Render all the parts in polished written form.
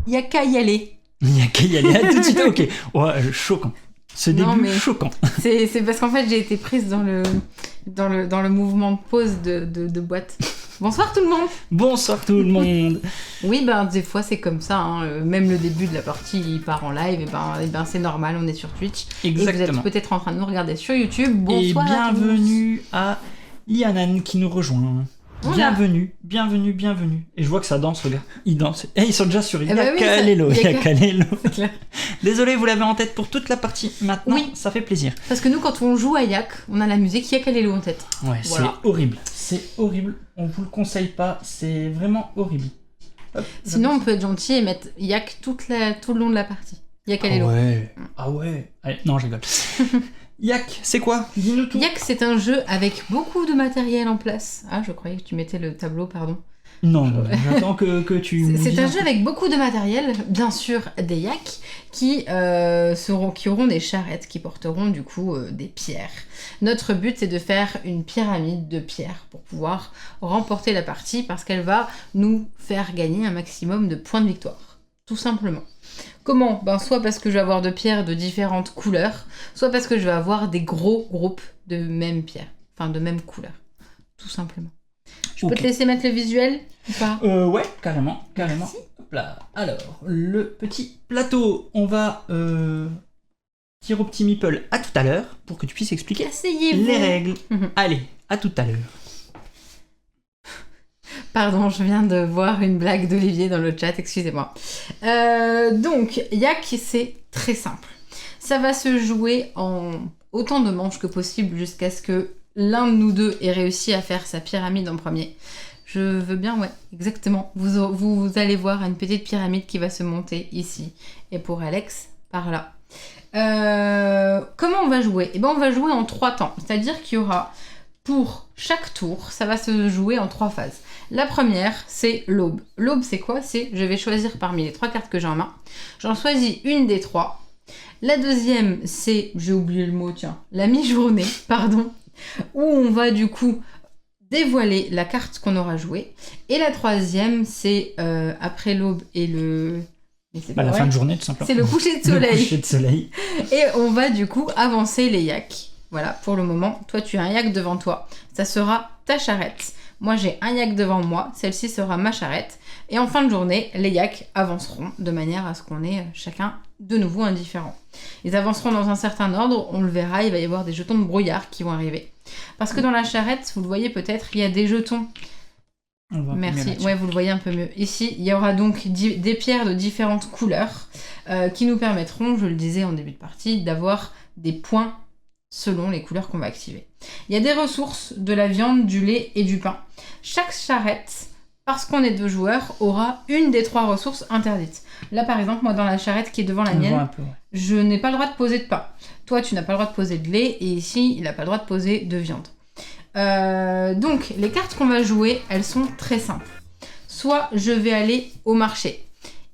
Il y a qu'à y aller. Il n'y a qu'à y aller. Tout de suite, ok. Ouais, choquant. Ce début choquant. C'est parce qu'en fait, j'ai été prise dans le mouvement de pause de boîte. Bonsoir tout le monde. Bonsoir tout le monde. Oui, des fois c'est comme ça. Hein. Même le début de la partie, il part en live. Et ben c'est normal, on est sur Twitch. Exactement. Et vous êtes peut-être en train de nous regarder sur YouTube. Bonsoir. Et bienvenue à Lianan qui nous rejoint. Voilà. Bienvenue. Et je vois que ça danse, regarde. Ils dansent. Et ils sont déjà sur Yakalelo. Désolé, vous l'avez en tête pour toute la partie. Maintenant, oui. Ça fait plaisir. Parce que nous, quand on joue à Yak, on a la musique Yakalelo en tête. Ouais, voilà. C'est horrible. On vous le conseille pas. C'est vraiment horrible. Hop, sinon, on peut être gentil et mettre Yak tout le long de la partie. Yakalelo. Ah ouais. Allez, non, je rigole. Yak, c'est quoi? Dis-nous tout. Yak, c'est un jeu avec beaucoup de matériel en place. Ah, je croyais que tu mettais le tableau, pardon. Non, j'attends que tu... C'est un jeu avec beaucoup de matériel, bien sûr des yaks, qui auront des charrettes, qui porteront du coup des pierres. Notre but, c'est de faire une pyramide de pierres pour pouvoir remporter la partie, parce qu'elle va nous faire gagner un maximum de points de victoire, tout simplement. Comment ? Soit parce que je vais avoir de pierres de différentes couleurs, soit parce que je vais avoir des gros groupes de mêmes pierres, enfin de même couleur, tout simplement. Je peux te laisser mettre le visuel ou pas ? Ouais, carrément. Merci. Hop là. Alors, le petit plateau, on va dire au petit Meeple à tout à l'heure pour que tu puisses expliquer Asseyez-vous. les règles. Allez, à tout à l'heure. Pardon, je viens de voir une blague d'Olivier dans le chat, excusez-moi. Donc, Yak, c'est très simple. Ça va se jouer en autant de manches que possible jusqu'à ce que l'un de nous deux ait réussi à faire sa pyramide en premier. Je veux bien, ouais, exactement. Vous allez voir une petite pyramide qui va se monter ici. Et pour Alex, par là. Comment on va jouer ? On va jouer en 3 temps. C'est-à-dire qu'il y aura, pour chaque tour, ça va se jouer en 3 phases. La première, c'est l'aube. L'aube, c'est quoi ? Je vais choisir parmi les 3 cartes que j'ai en main. J'en choisis une des 3. La deuxième, c'est, j'ai oublié le mot, la mi-journée, pardon, où on va du coup dévoiler la carte qu'on aura jouée. Et la troisième, c'est après l'aube et le... la fin de journée, tout simplement. C'est le coucher de soleil. Le coucher de soleil. Et on va du coup avancer les yaks. Voilà, pour le moment, toi tu as un yak devant toi. Ça sera ta charrette. Moi j'ai un yak devant moi. Celle-ci sera ma charrette. Et en fin de journée, les yaks avanceront de manière à ce qu'on ait chacun de nouveau indifférent. Ils avanceront dans un certain ordre. On le verra, il va y avoir des jetons de brouillard qui vont arriver. Parce que dans la charrette, vous le voyez peut-être, il y a des jetons. Merci, ouais, vous le voyez un peu mieux. Ici, il y aura donc des pierres de différentes couleurs qui nous permettront, je le disais en début de partie, d'avoir des points selon les couleurs qu'on va activer. Il y a des ressources, de la viande, du lait et du pain. Chaque charrette, parce qu'on est 2 joueurs, aura une des 3 ressources interdites. Là, par exemple, moi, dans la charrette qui est devant la mienne, je n'ai pas le droit de poser de pain. Toi, tu n'as pas le droit de poser de lait, et ici, il n'a pas le droit de poser de viande. Donc, les cartes qu'on va jouer, elles sont très simples. Soit je vais aller au marché.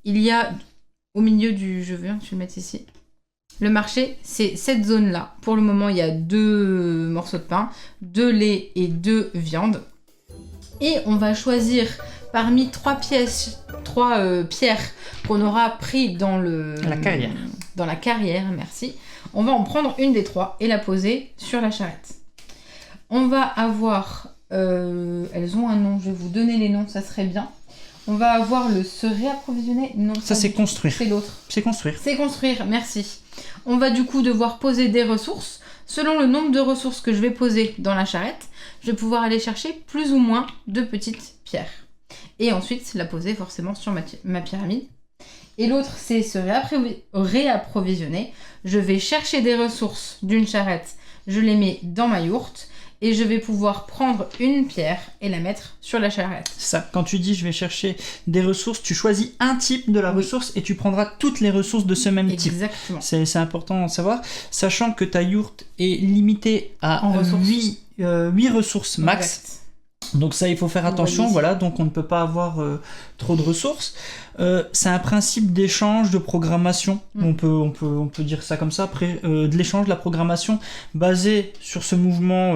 Il y a au milieu du... Je veux tu le mettes ici. Le marché, c'est cette zone-là. Pour le moment, il y a 2 morceaux de pain, 2 laits et 2 viandes. Et on va choisir parmi 3 pierres qu'on aura pris dans la carrière. Dans la carrière, merci. On va en prendre une des 3 et la poser sur la charrette. On va avoir... elles ont un nom, je vais vous donner les noms, ça serait bien. On va avoir le se réapprovisionner. Non, ça c'est construire. C'est l'autre. C'est construire. C'est construire, merci. On va du coup devoir poser des ressources. Selon le nombre de ressources que je vais poser dans la charrette, je vais pouvoir aller chercher plus ou moins de petites pierres. Et ensuite la poser forcément sur ma pyramide. Et l'autre, c'est se réapprovisionner. Je vais chercher des ressources d'une charrette, je les mets dans ma yourte. Et je vais pouvoir prendre une pierre et la mettre sur la charrette. Ça, quand tu dis je vais chercher des ressources, tu choisis un type de la ressource et tu prendras toutes les ressources de ce même type. Exactement. C'est important à savoir, sachant que ta yourte est limitée à 8 ressources max. Exact. Donc ça, il faut faire attention, voyez. voilà, donc on ne peut pas avoir trop de ressources. C'est un principe d'échange, de programmation, on peut dire ça comme ça, après, de l'échange, de la programmation, basée sur ce mouvement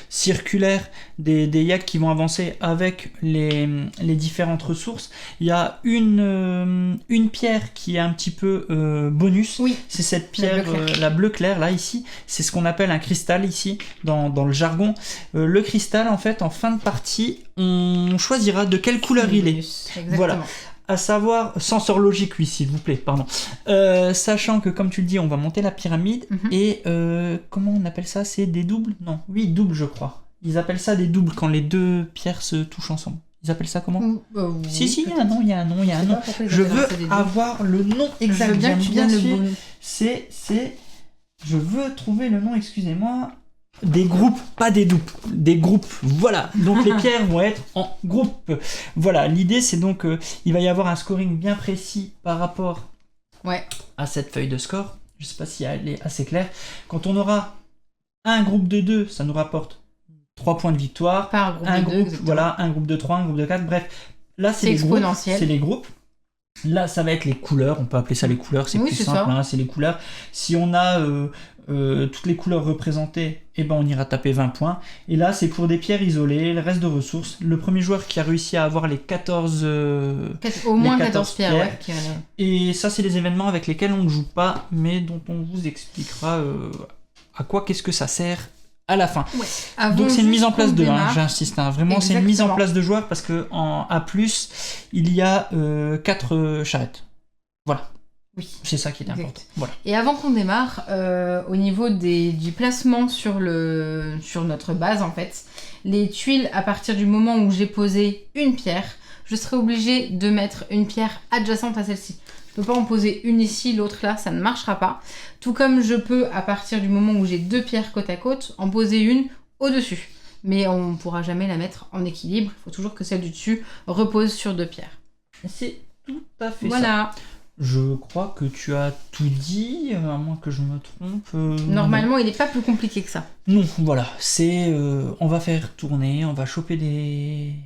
circulaire des yaks qui vont avancer avec les différentes ressources. Il y a une pierre qui est un petit peu bonus, Oui. c'est cette pierre, bleu clair. la bleu clair, là, ici, c'est ce qu'on appelle un cristal, ici, dans le jargon. Le cristal, en fait, en fin de partie, on choisira de quelle couleur il est. Exactement. Voilà. À savoir, senseur logique, oui, s'il vous plaît, pardon. Sachant que, comme tu le dis, on va monter la pyramide, et comment on appelle ça? C'est des doubles? Non, oui, doubles, je crois. Ils appellent ça des doubles quand les deux pierres se touchent ensemble. Ils appellent ça comment? Oui, Si, il y a un nom, il y a un nom, il y a un nom. Je veux avoir le nom exact. Je veux bien que tu viennes le bon. C'est... Je veux trouver le nom, excusez-moi. Des groupes, pas des dupes, des groupes, voilà. Donc les pierres vont être en groupe. Voilà, l'idée c'est donc il va y avoir un scoring bien précis par rapport à cette feuille de score. Je sais pas si elle est assez claire. Quand on aura un groupe de 2, ça nous rapporte 3 points de victoire. Par groupe un de groupe, 2, voilà, un groupe de 3, un groupe de 4, bref. Là c'est les groupes, exponentiel. c'est les groupes. Là, ça va être les couleurs. On peut appeler ça les couleurs, c'est plus simple, hein, c'est les couleurs. Si on a toutes les couleurs représentées, eh ben, on ira taper 20 points. Et là, c'est pour des pierres isolées, le reste de ressources. Le premier joueur qui a réussi à avoir les 14... au moins les 14 pierres, ouais. Et ça, c'est les événements avec lesquels on ne joue pas, mais dont on vous expliquera à quoi, qu'est-ce que ça sert à la fin. Ouais. Donc c'est une mise en place de, j'insiste, hein, vraiment c'est une mise en place de joueurs parce que en A+, il y a 4 charrettes. Voilà. Oui. C'est ça qui est important. Voilà. Et avant qu'on démarre, au niveau du placement sur notre base, en fait, les tuiles, à partir du moment où j'ai posé une pierre, je serai obligée de mettre une pierre adjacente à celle-ci. Je ne peux pas en poser une ici, l'autre là, ça ne marchera pas. Tout comme je peux, à partir du moment où j'ai 2 pierres côte à côte, en poser une au-dessus. Mais on ne pourra jamais la mettre en équilibre. Il faut toujours que celle du dessus repose sur 2 pierres. C'est tout à fait ça. Voilà. Je crois que tu as tout dit, à moins que je me trompe. Normalement, il n'est pas plus compliqué que ça. Non, voilà, c'est... on va faire tourner, on va choper des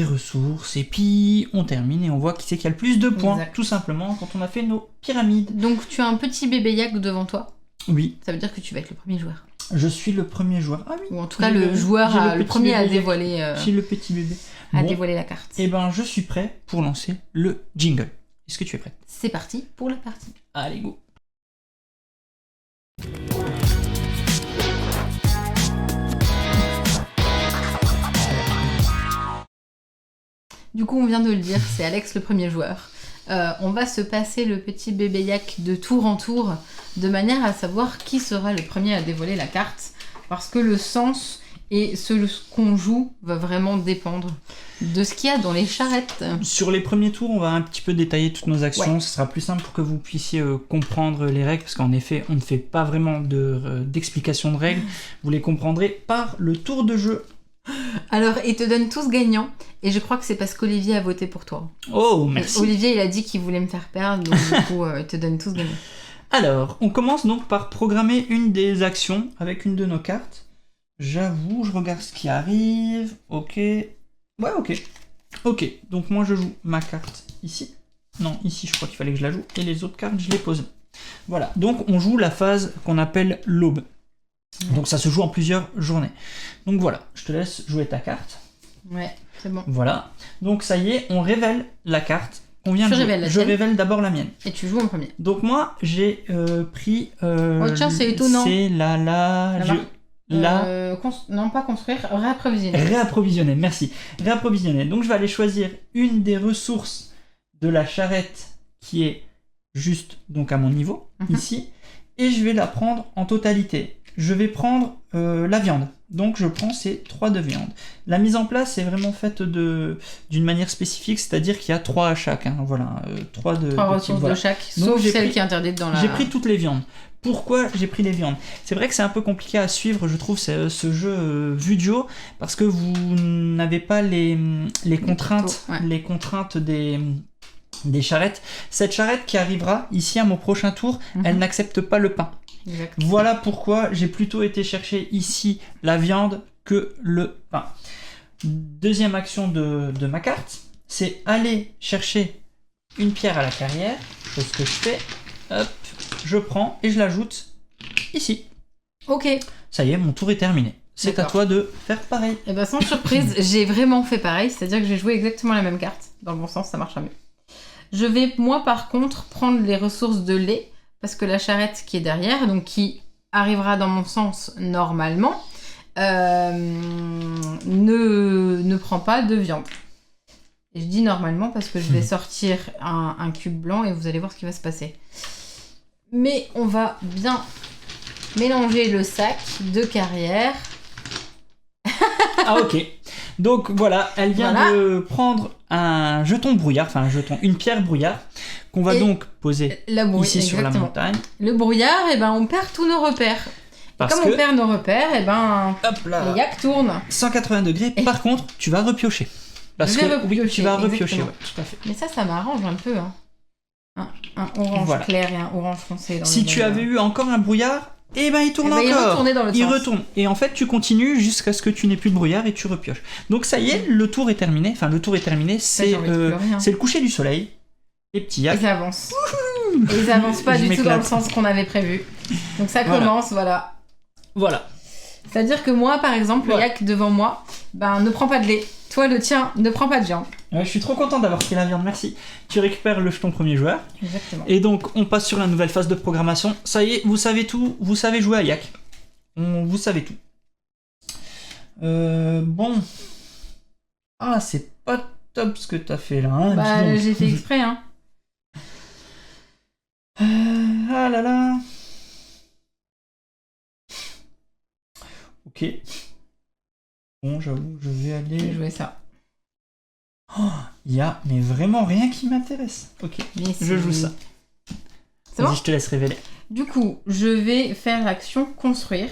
ressources, et puis on termine et on voit qui c'est qui a le plus de points, tout simplement, quand on a fait nos pyramides. Donc tu as un petit bébé yak devant toi. Oui. Ça veut dire que tu vas être le premier joueur. Je suis le premier joueur. Ah oui. Ou en tout cas, le premier à dévoiler... J'ai le petit bébé. À dévoiler la carte. Eh ben, je suis prêt pour lancer le jingle. Est-ce que tu es prête? C'est parti pour la partie. Allez, go. Du coup, on vient de le dire, c'est Alex le premier joueur. On va se passer le petit bébé yak de tour en tour, de manière à savoir qui sera le premier à dévoiler la carte. Parce que le sens et ce qu'on joue va vraiment dépendre de ce qu'il y a dans les charrettes. Sur les premiers tours, on va un petit peu détailler toutes nos actions. Ce sera plus simple pour que vous puissiez comprendre les règles, parce qu'en effet, on ne fait pas vraiment d'explication de règles. Vous les comprendrez par le tour de jeu. Alors, ils te donnent tous gagnants, et je crois que c'est parce qu'Olivier a voté pour toi. Oh, merci. Olivier, il a dit qu'il voulait me faire perdre, donc du coup, il te donne tous gagnants. Alors, on commence donc par programmer une des actions avec une de nos cartes. J'avoue, je regarde ce qui arrive. Ok. Ouais, ok. Ok, donc moi je joue ma carte ici. Non, ici je crois qu'il fallait que je la joue. Et les autres cartes, je les pose. Voilà, donc on joue la phase qu'on appelle l'aube. Donc ça se joue en plusieurs journées. Donc voilà, je te laisse jouer ta carte. Ouais, c'est bon. Voilà, donc ça y est, on révèle la carte qu'on vient de jouer. Je révèle d'abord la mienne. Et tu joues en premier. Donc moi, j'ai pris... oh tiens, c'est étonnant. C'est non, pas construire, réapprovisionner. Réapprovisionner, merci. Réapprovisionner. Donc je vais aller choisir une des ressources de la charrette qui est juste donc à mon niveau, ici, et je vais la prendre en totalité. Je vais prendre la viande. Donc je prends ces 3 de viande. La mise en place est vraiment faite d'une manière spécifique, c'est-à-dire qu'il y a 3 à chaque. Hein, voilà, 3 ressources de chaque, sauf celle qui est interdite dans la... J'ai pris toutes les viandes. Pourquoi j'ai pris les viandes? C'est vrai que c'est un peu compliqué à suivre, je trouve, ce jeu vue du haut, parce que vous n'avez pas les contraintes, les contraintes des charrettes. Cette charrette qui arrivera ici à mon prochain tour, elle n'accepte pas le pain. Exactement. Voilà pourquoi j'ai plutôt été chercher ici la viande que le pain. Deuxième action de ma carte, c'est aller chercher une pierre à la carrière. C'est ce que je fais. Hop, je prends et je l'ajoute ici. Ok. Ça y est, mon tour est terminé. C'est à D'accord. toi de faire pareil. Et bah sans surprise, j'ai vraiment fait pareil, c'est-à-dire que j'ai joué exactement la même carte. Dans le bon sens, ça marchera mieux. Je vais, moi par contre, prendre les ressources de lait, parce que la charrette qui est derrière, donc qui arrivera dans mon sens normalement, ne prend pas de viande. Et je dis normalement parce que je vais sortir un cube blanc et vous allez voir ce qui va se passer. Mais on va bien mélanger le sac de carrière. Ah ok. Donc voilà, elle vient Voilà. de prendre un jeton brouillard, enfin un jeton, une pierre brouillard, qu'on va Et donc poser ici sur la exactement. montagne. Le brouillard, et ben on perd tous nos repères. Parce Comme que, on perd nos repères, et ben hop là, les yaks tournent. 180 degrés, Et- par contre, tu vas repiocher. Parce Je vais que oui, tu repiocher, vas repiocher, exactement. ouais, tout à fait. Mais ça m'arrange un peu. Hein. Un orange Voilà. clair et un orange foncé. Dans Si le tu même- avais eu encore un brouillard, eh ben il tourne Eh ben, il encore. retournait dans l'autre Il sens. retourne. Et en fait, tu continues jusqu'à ce que tu n'aies plus de brouillard et tu repioches. Donc ça y est, le tour est terminé. Enfin, le tour est terminé. C'est j'ai envie de pleurer, hein. c'est le coucher du soleil. Les petits yaks. Ils avancent. Et ils avancent pas Je du tout dans le m'éclate. sens qu'on avait prévu. Donc ça Voilà. commence, voilà. Voilà. C'est-à-dire que moi, par exemple, Ouais. le yak devant moi, ben ne prend pas de lait. Toi, le tien ne prend pas de viande. Ouais, je suis trop content d'avoir pris la viande, merci. Tu récupères le jeton premier joueur. Exactement. Et donc, on passe sur la nouvelle phase de programmation. Ça y est, vous savez tout. Vous savez jouer à yak. Vous savez tout. Bon. Ah, c'est pas top ce que t'as fait là. Hein, Bah, dis donc. j'ai fait exprès, hein. Ah là là. Ok. Bon, j'avoue, je vais J'ai aller. joué ça. Il y a, mais vraiment rien qui m'intéresse. Ok. Mais Je c'est- joue ça. C'est bon Vas-y, je te laisse révéler. Du coup, je vais faire l'action construire.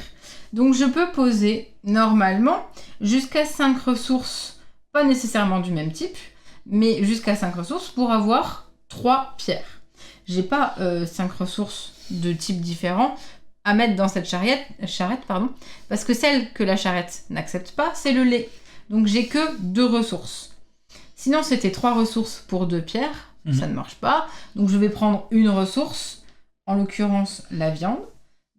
Donc, je peux poser normalement jusqu'à 5 ressources, pas nécessairement du même type, mais jusqu'à 5 ressources pour avoir 3 pierres. J'ai pas 5 ressources de types différents à mettre dans cette charrette, parce que celle que la charrette n'accepte pas, c'est le lait. Donc, j'ai que 2 ressources. Sinon, c'était 3 ressources pour 2 pierres. Mhm. Ça ne marche pas. Donc, je vais prendre une ressource, en l'occurrence la viande,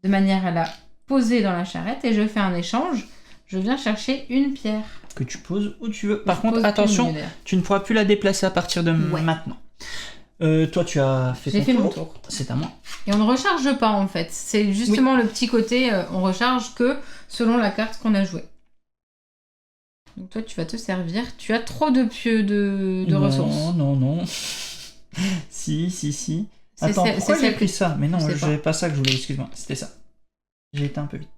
de manière à la poser dans la charrette et je fais un échange. Je viens chercher une pierre. Que tu poses où tu veux. Par Je contre, pose attention, une d'ailleurs. tu ne pourras plus la déplacer à partir de Ouais. maintenant. Toi, tu as fait J'ai ton fait tour. mon tour. C'est à moi. Et on ne recharge pas en fait. C'est justement le petit côté, on recharge que selon la carte qu'on a jouée. Donc toi, tu vas te servir. Tu as trop de pieux de non, ressources. non. si. C'est Attends, celle- pourquoi c'est j'ai celle pris ça? Mais non, Je sais j'avais pas ça que je voulais, excuse-moi. C'était ça. J'ai été un peu vite.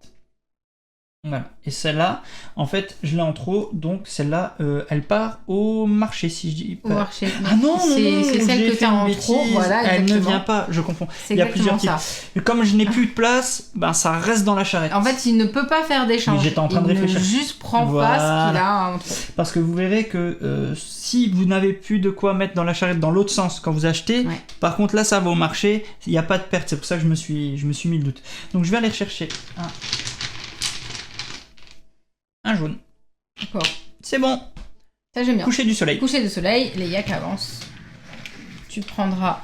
Voilà. Et celle-là, en fait, je l'ai en trop, donc celle-là, elle part au marché, si je dis Au pas. marché. Ah non, c'est j'ai celle que fait tu as une en trop. bêtise. Voilà, Elle ne exactement. vient pas, je confonds. C'est Il y a exactement plusieurs ça. Et comme je n'ai plus de place, ben ça reste dans la charrette. En fait, il ne peut pas faire d'échange. Oui, j'étais en train de Il réfléchir. ne juste prend pas Voilà. ce qu'il a en trop. Parce que vous verrez que si vous n'avez plus de quoi mettre dans la charrette dans l'autre sens quand vous achetez, Ouais. par contre là ça va au marché, il n'y a pas de perte, c'est pour ça que je me suis mis le doute. Donc je vais aller rechercher un jaune. D'accord. C'est bon, Ça, j'aime bien. coucher du soleil. Coucher de soleil, les yaks avancent. Tu prendras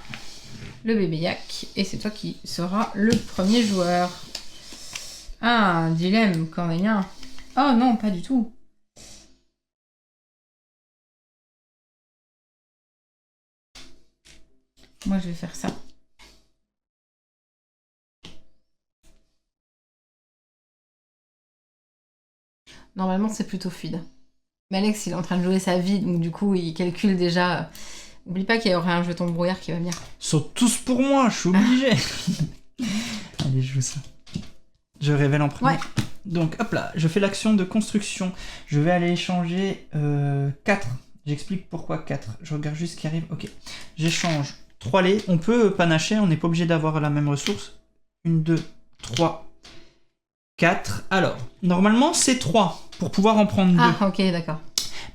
le bébé yak et c'est toi qui seras le premier joueur. Ah, un dilemme cornélien. Oh non, pas du tout. Moi, je vais faire ça. Normalement, c'est plutôt fluide. Mais Alex, il est en train de jouer sa vie, donc du coup, il calcule déjà. N'oublie pas qu'il y aurait un jeton brouillard qui va venir. Saute tous pour moi, je suis obligé. Allez, je joue ça. Je révèle en premier. Ouais. Donc hop là, je fais l'action de construction. Je vais aller échanger 4. J'explique pourquoi 4. Je regarde juste ce qui arrive. Ok. J'échange 3 laits. On peut panacher, on n'est pas obligé d'avoir la même ressource. 1, 2, 3, 4. Alors, normalement c'est 3 pour pouvoir en prendre 2. Ah, ok, d'accord.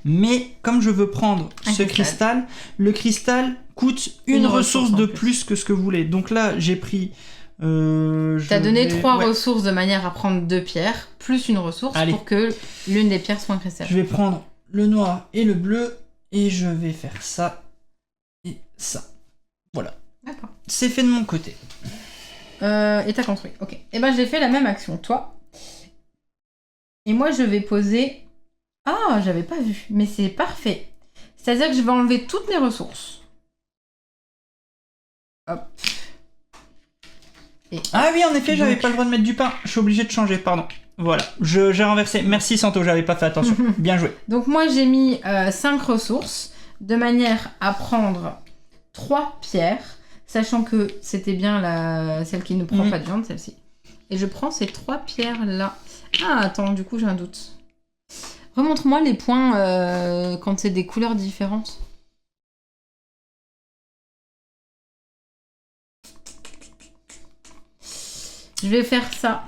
Mais comme je veux prendre Un ce cristal. cristal, le cristal coûte une ressource de plus que ce que vous voulez. Donc là, j'ai pris... T'as donné 3 ouais, ressources de manière à prendre 2 pierres, plus une ressource Allez. pour que l'une des pierres soit un cristal. je vais prendre le noir et le bleu. Et je vais faire ça et ça. Voilà. D'accord. C'est fait de mon côté. Et t'as construit. Ok. Et ben j'ai fait la même action, toi. Et moi je vais poser... Ah, j'avais pas vu. Mais c'est parfait. C'est-à-dire que je vais enlever toutes mes ressources. Hop. Et... Ah oui, en effet, j'avais Donc... pas le droit de mettre du pain. Je suis obligé de changer, pardon. Voilà, j'ai renversé. Merci Santo, j'avais pas fait attention. Bien joué. Donc moi j'ai mis 5 ressources de manière à prendre 3 pierres, sachant que c'était bien celle qui ne prend pas de viande, celle-ci. Et je prends ces 3 pierres là. Ah attends, du coup j'ai un doute. Remontre-moi les points quand c'est des couleurs différentes. Je vais faire ça.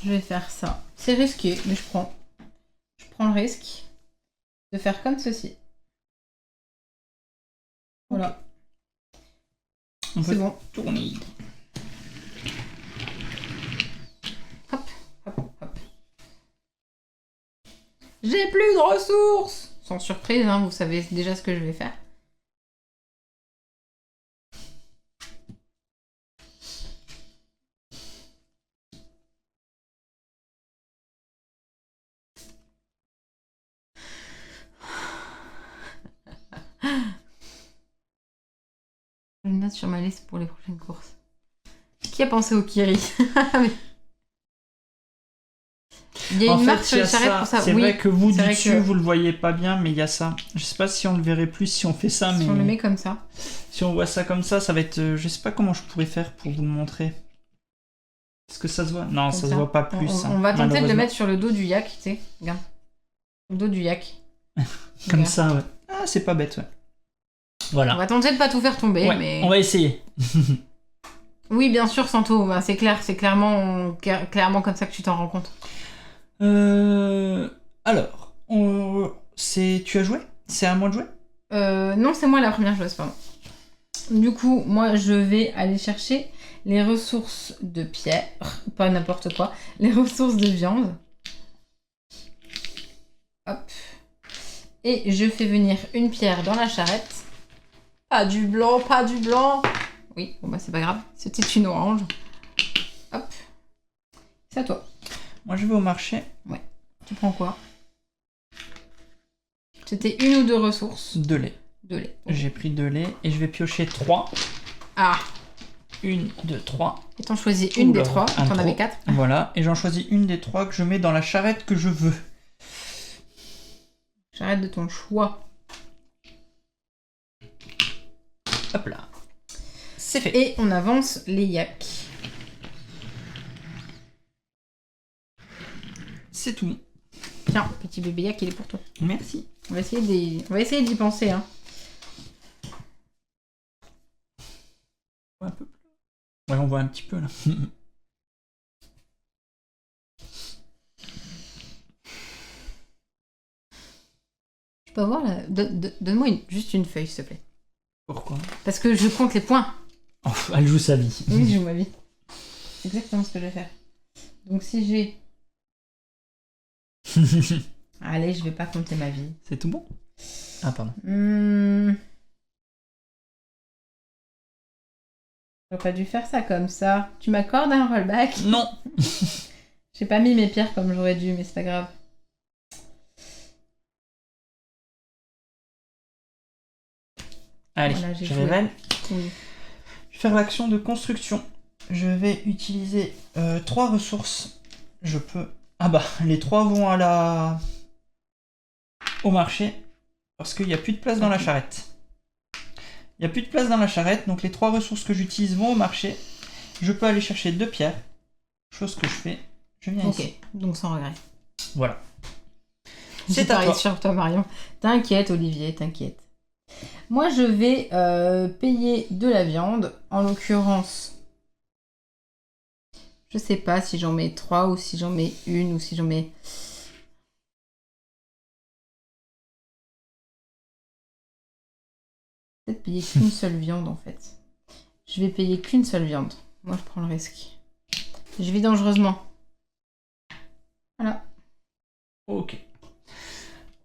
Je vais faire ça. C'est risqué, mais je prends le risque de faire comme ceci. Voilà. C'est bon. Tourner. Hop, hop, hop. J'ai plus de ressources. Sans surprise, hein, vous savez déjà ce que je vais faire. Je le note sur ma liste pour les prochaines courses. Qui a pensé au Kiri? Il y a une marque sur les charrettes pour ça. C'est oui, vrai que vous, du vrai dessus, vous le voyez pas bien, mais il y a ça. Je sais pas si on le verrait plus si on fait ça, mais... Si on le met comme ça. Si on voit ça comme ça va être... Je sais pas comment je pourrais faire pour vous le montrer. Est-ce que ça se voit? Non, ça se voit pas plus. On va tenter de le mettre sur le dos du yak, tu sais. Regarde. Le dos du yak. Comme ça, ouais. Ah, c'est pas bête, ouais. Voilà. On va tenter de pas tout faire tomber, ouais, mais... on va essayer. Oui, bien sûr, Santo. Bah, c'est clair, c'est clairement comme ça que tu t'en rends compte. Alors, tu as joué? C'est à moi de jouer? Non, c'est moi la première joueuse, pardon. Du coup, moi, je vais aller chercher les ressources de pierre, pas n'importe quoi, les ressources de viande. Hop. Et je fais venir une pierre dans la charrette. Pas du blanc, pas du blanc. Oui, bon bah c'est pas grave, c'était une orange. Hop. C'est à toi. Moi, je vais au marché. Ouais. Tu prends quoi? C'était 1 ou 2 ressources. 2 laits. 2 laits. J'ai pris 2 laits et je vais piocher 3. Ah. 1, 2, 3. Et t'en choisis une des 3, t'en avais 4. Voilà, et j'en choisis une des 3 que je mets dans la charrette que je veux. Charrette de ton choix. Hop là. C'est fait. Et on avance les yaks. C'est tout. Tiens, petit bébé yak, il est pour toi. Merci. On va essayer d'y penser, hein. Un peu. Ouais, on voit un petit peu là. Je peux avoir la... Donne-moi juste une feuille, s'il te plaît. Pourquoi? Parce que je compte les points. Oh, elle joue sa vie. Oui, je joue ma vie. C'est exactement ce que je vais faire. Donc si j'ai... Allez, je vais pas compter ma vie. C'est tout bon? Ah, pardon. J'aurais pas dû faire ça comme ça. Tu m'accordes un rollback? Non. J'ai pas mis mes pierres comme j'aurais dû, mais c'est pas grave. Allez, Voilà, je révèle. Oui. Je vais faire l'action de construction. Je vais utiliser 3 ressources. Je peux... Ah bah, les 3 vont au marché. Parce qu'il n'y a plus de place dans la charrette. Il n'y a plus de place dans la charrette. Donc les 3 ressources que j'utilise vont au marché. Je peux aller chercher 2 pierres. Chose que je fais. Je viens ici. Ok, donc sans regret. Voilà. C'est à toi. sur toi, Marion. T'inquiète, Olivier, t'inquiète. Moi, je vais payer de la viande. En l'occurrence, je sais pas si j'en mets 3 ou si j'en mets 1 ou si j'en mets... Peut-être payer qu'une seule viande, en fait. Je vais payer qu'une seule viande. Moi, je prends le risque. Je vis dangereusement. Voilà. Ok.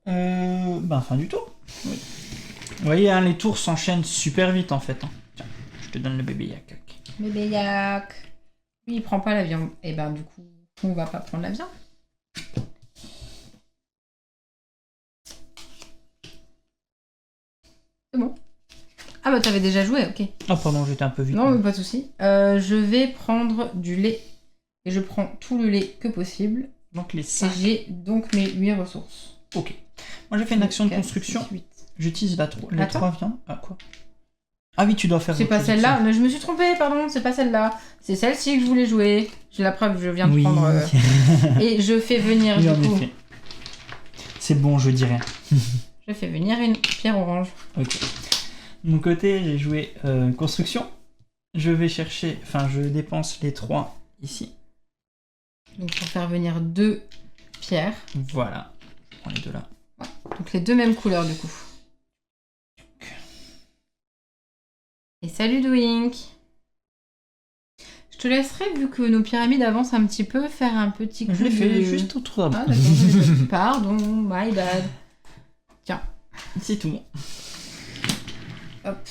Fin du tour. Oui. Vous voyez, hein, les tours s'enchaînent super vite en fait. Hein. Tiens, je te donne le bébé yak. Bébé yak. Lui, il prend pas la viande. Et ben du coup, on va pas prendre la viande. C'est bon. Ah bah t'avais déjà joué, ok. Oh pardon, j'étais un peu vite. Non, mais pas de souci. Je vais prendre du lait. Et je prends tout le lait que possible. Donc les Et 5. j'ai donc mes 8 ressources. Ok. Moi j'ai fait une action de 4, construction. 6, 8. J'utilise les Attends. 3 viandes. Ah quoi? Ah oui, tu dois faire. C'est autre pas chose celle-là, aussi. mais je me suis trompée, pardon, c'est pas celle-là. C'est celle-ci que je voulais jouer. J'ai la preuve, je viens de Oui. prendre. Et je fais venir, Oui, du en coup. effet. C'est bon, je dis rien. Je fais venir une pierre orange. Ok. De mon côté, j'ai joué construction. Je vais chercher. Enfin, je dépense les 3 ici. Donc pour faire venir 2 pierres. Voilà. Je prends les 2 là. Donc les 2 mêmes couleurs, du coup. Et salut Doink. Je te laisserai, vu que nos pyramides avancent un petit peu, faire un petit coup Je l'ai fait de... juste autour Ah d'un. d'accord, pardon, my bad. Tiens, C'est tout bon. hop.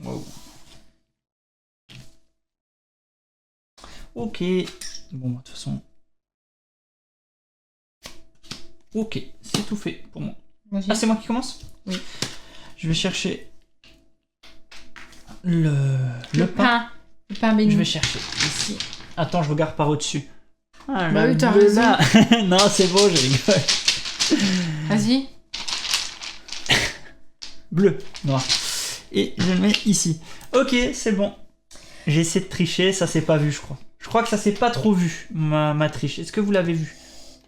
Wow. Ok. Bon, de toute façon. Ok, c'est tout fait pour moi. Vas-y. Ah, c'est moi qui commence? Oui. Je vais chercher le pain. Le pain béni. Je vais chercher ici. Attends, je regarde par au-dessus. Ah, Bah la oui, t'as bleue, raison. là. Non, c'est beau, je rigole. Vas-y. Bleu, noir. Et je le mets ici. Ok, c'est bon. J'ai essayé de tricher, ça s'est pas vu, je crois. Je crois que ça s'est pas trop vu, ma triche. Est-ce que vous l'avez vu?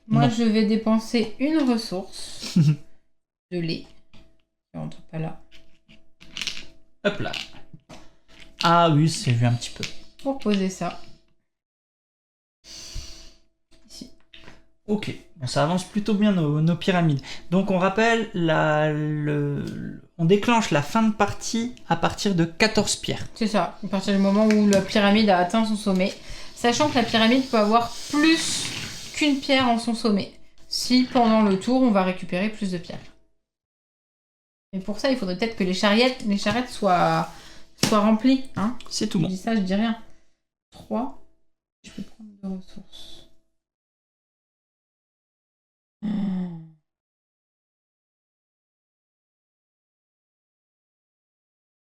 Moi, Non. je vais dépenser une ressource de lait. Je rentre pas là. Hop là. Ah oui, c'est vu un petit peu. Pour poser ça. Ici. Ok, bon, ça avance plutôt bien nos pyramides. Donc on rappelle, on déclenche la fin de partie à partir de 14 pierres. C'est ça, à partir du moment où la pyramide a atteint son sommet. Sachant que la pyramide peut avoir plus qu'une pierre en son sommet. Si pendant le tour, on va récupérer plus de pierres. Mais pour ça, il faudrait peut-être que les charrettes soient remplies. Hein, C'est tout je bon. dis ça, je dis rien. 3. Je peux prendre 2 ressources.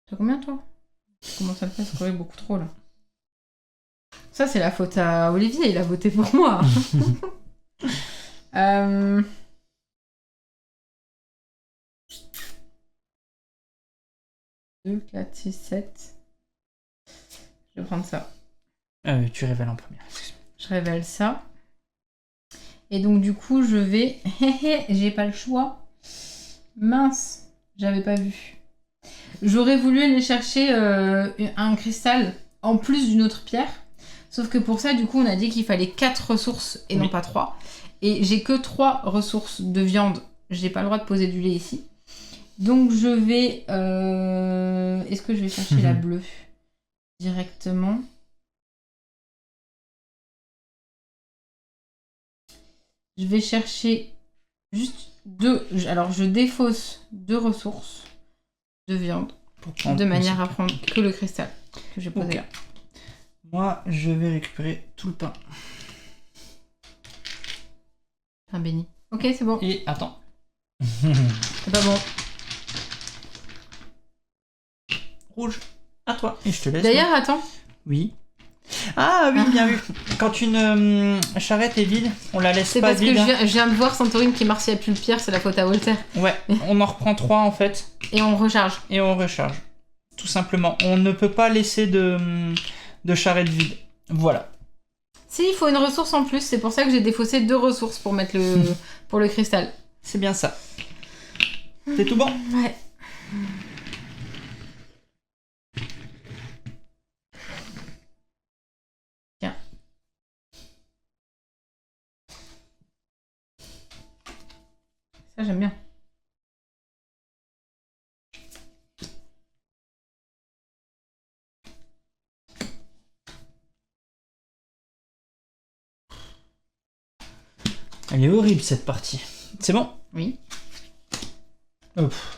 T'as combien, toi? Tu commences à le faire scroller beaucoup trop, là. Ça, c'est la faute à Olivier, il a voté pour moi. 2, 4, 6, 7. Je vais prendre ça. Tu révèles en première. Je révèle ça. Et donc, du coup, je vais... J'ai pas le choix. Mince, j'avais pas vu. J'aurais voulu aller chercher un cristal en plus d'une autre pierre. Sauf que pour ça, du coup, on a dit qu'il fallait 4 ressources et non pas 3. Et j'ai que 3 ressources de viande. J'ai pas le droit de poser du lait ici. Donc je vais... Est-ce que je vais chercher la bleue directement? Je vais chercher juste 2... Alors je défausse 2 ressources de viande de manière à prendre que le cristal que j'ai posé là. Moi, je vais récupérer tout le pain. Pain béni. Ok, c'est bon. Et attends. C'est pas bon. Rouge, à toi. Et je te laisse. D'ailleurs, attends. Oui. Ah oui, bien vu. Quand une charrette est vide, on la laisse C'est pas parce vide. que je viens de voir Santorine qui marche, il n'y a plus de pierre, c'est la faute à Voltaire. Ouais, on en reprend 3 en fait. Et on recharge. Et on recharge. Tout simplement. On ne peut pas laisser de charrette vide. Voilà. Si, il faut une ressource en plus, c'est pour ça que j'ai défaussé 2 ressources pour mettre pour le cristal. C'est bien ça. C'est tout bon? Ouais. Tiens. Ça, j'aime bien. Elle est horrible cette partie. C'est bon? Oui.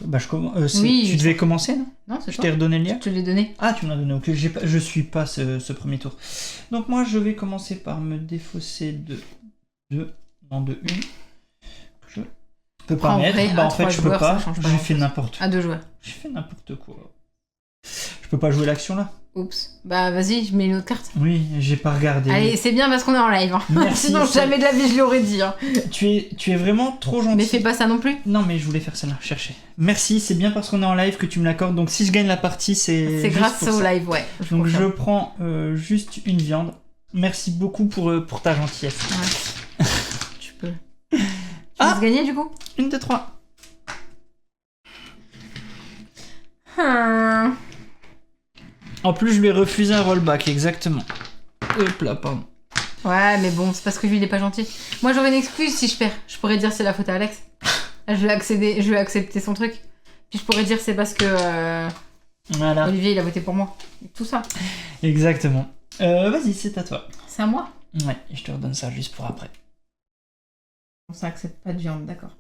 Bah je commence. Oui, Tu devais commencer, non? Non, c'est Je toi. t'ai redonné le Je lien? te l'ai donné. Ah, tu me l'as donné. Ok, je suis pas ce premier tour. Donc moi, je vais commencer par me défausser de deux, non de une. Je peux pas En mettre. vrai, Bah à en fait, trois je peux joueurs, pas. ça change pas J'ai grand-chose. fait n'importe quoi. À 2 joueurs. J'ai fait n'importe quoi. Je peux pas jouer l'action là? Oups. Bah vas-y, je mets une autre carte. Oui, j'ai pas regardé. Allez, c'est bien parce qu'on est en live. Hein. Merci, Sinon, c'est- jamais de la vie, je l'aurais dit. Hein. Tu es vraiment trop gentil. Mais fais pas ça non plus. Non, mais je voulais faire celle-là, chercher. Merci, c'est bien parce qu'on est en live que tu me l'accordes. Donc si je gagne la partie, c'est C'est juste grâce pour au ça. live, ouais. Donc je confirme. prends juste une viande. Merci beaucoup pour ta gentillesse. Ouais. Tu peux. Tu Ah vas gagner du coup? Une, deux, trois. Hmm. En plus, je lui ai refusé un rollback, exactement. Hop là, pardon. Ouais, mais bon, c'est parce que lui, il est pas gentil. Moi, j'aurais une excuse si je perds. Je pourrais dire c'est la faute à Alex. Je vais accepter son truc. Puis je pourrais dire c'est parce que Voilà, Olivier, il a voté pour moi. Tout ça. exactement. Vas-y, c'est à toi. C'est à moi? Ouais, je te redonne ça juste pour après. Ça accepte pas de viande, d'accord.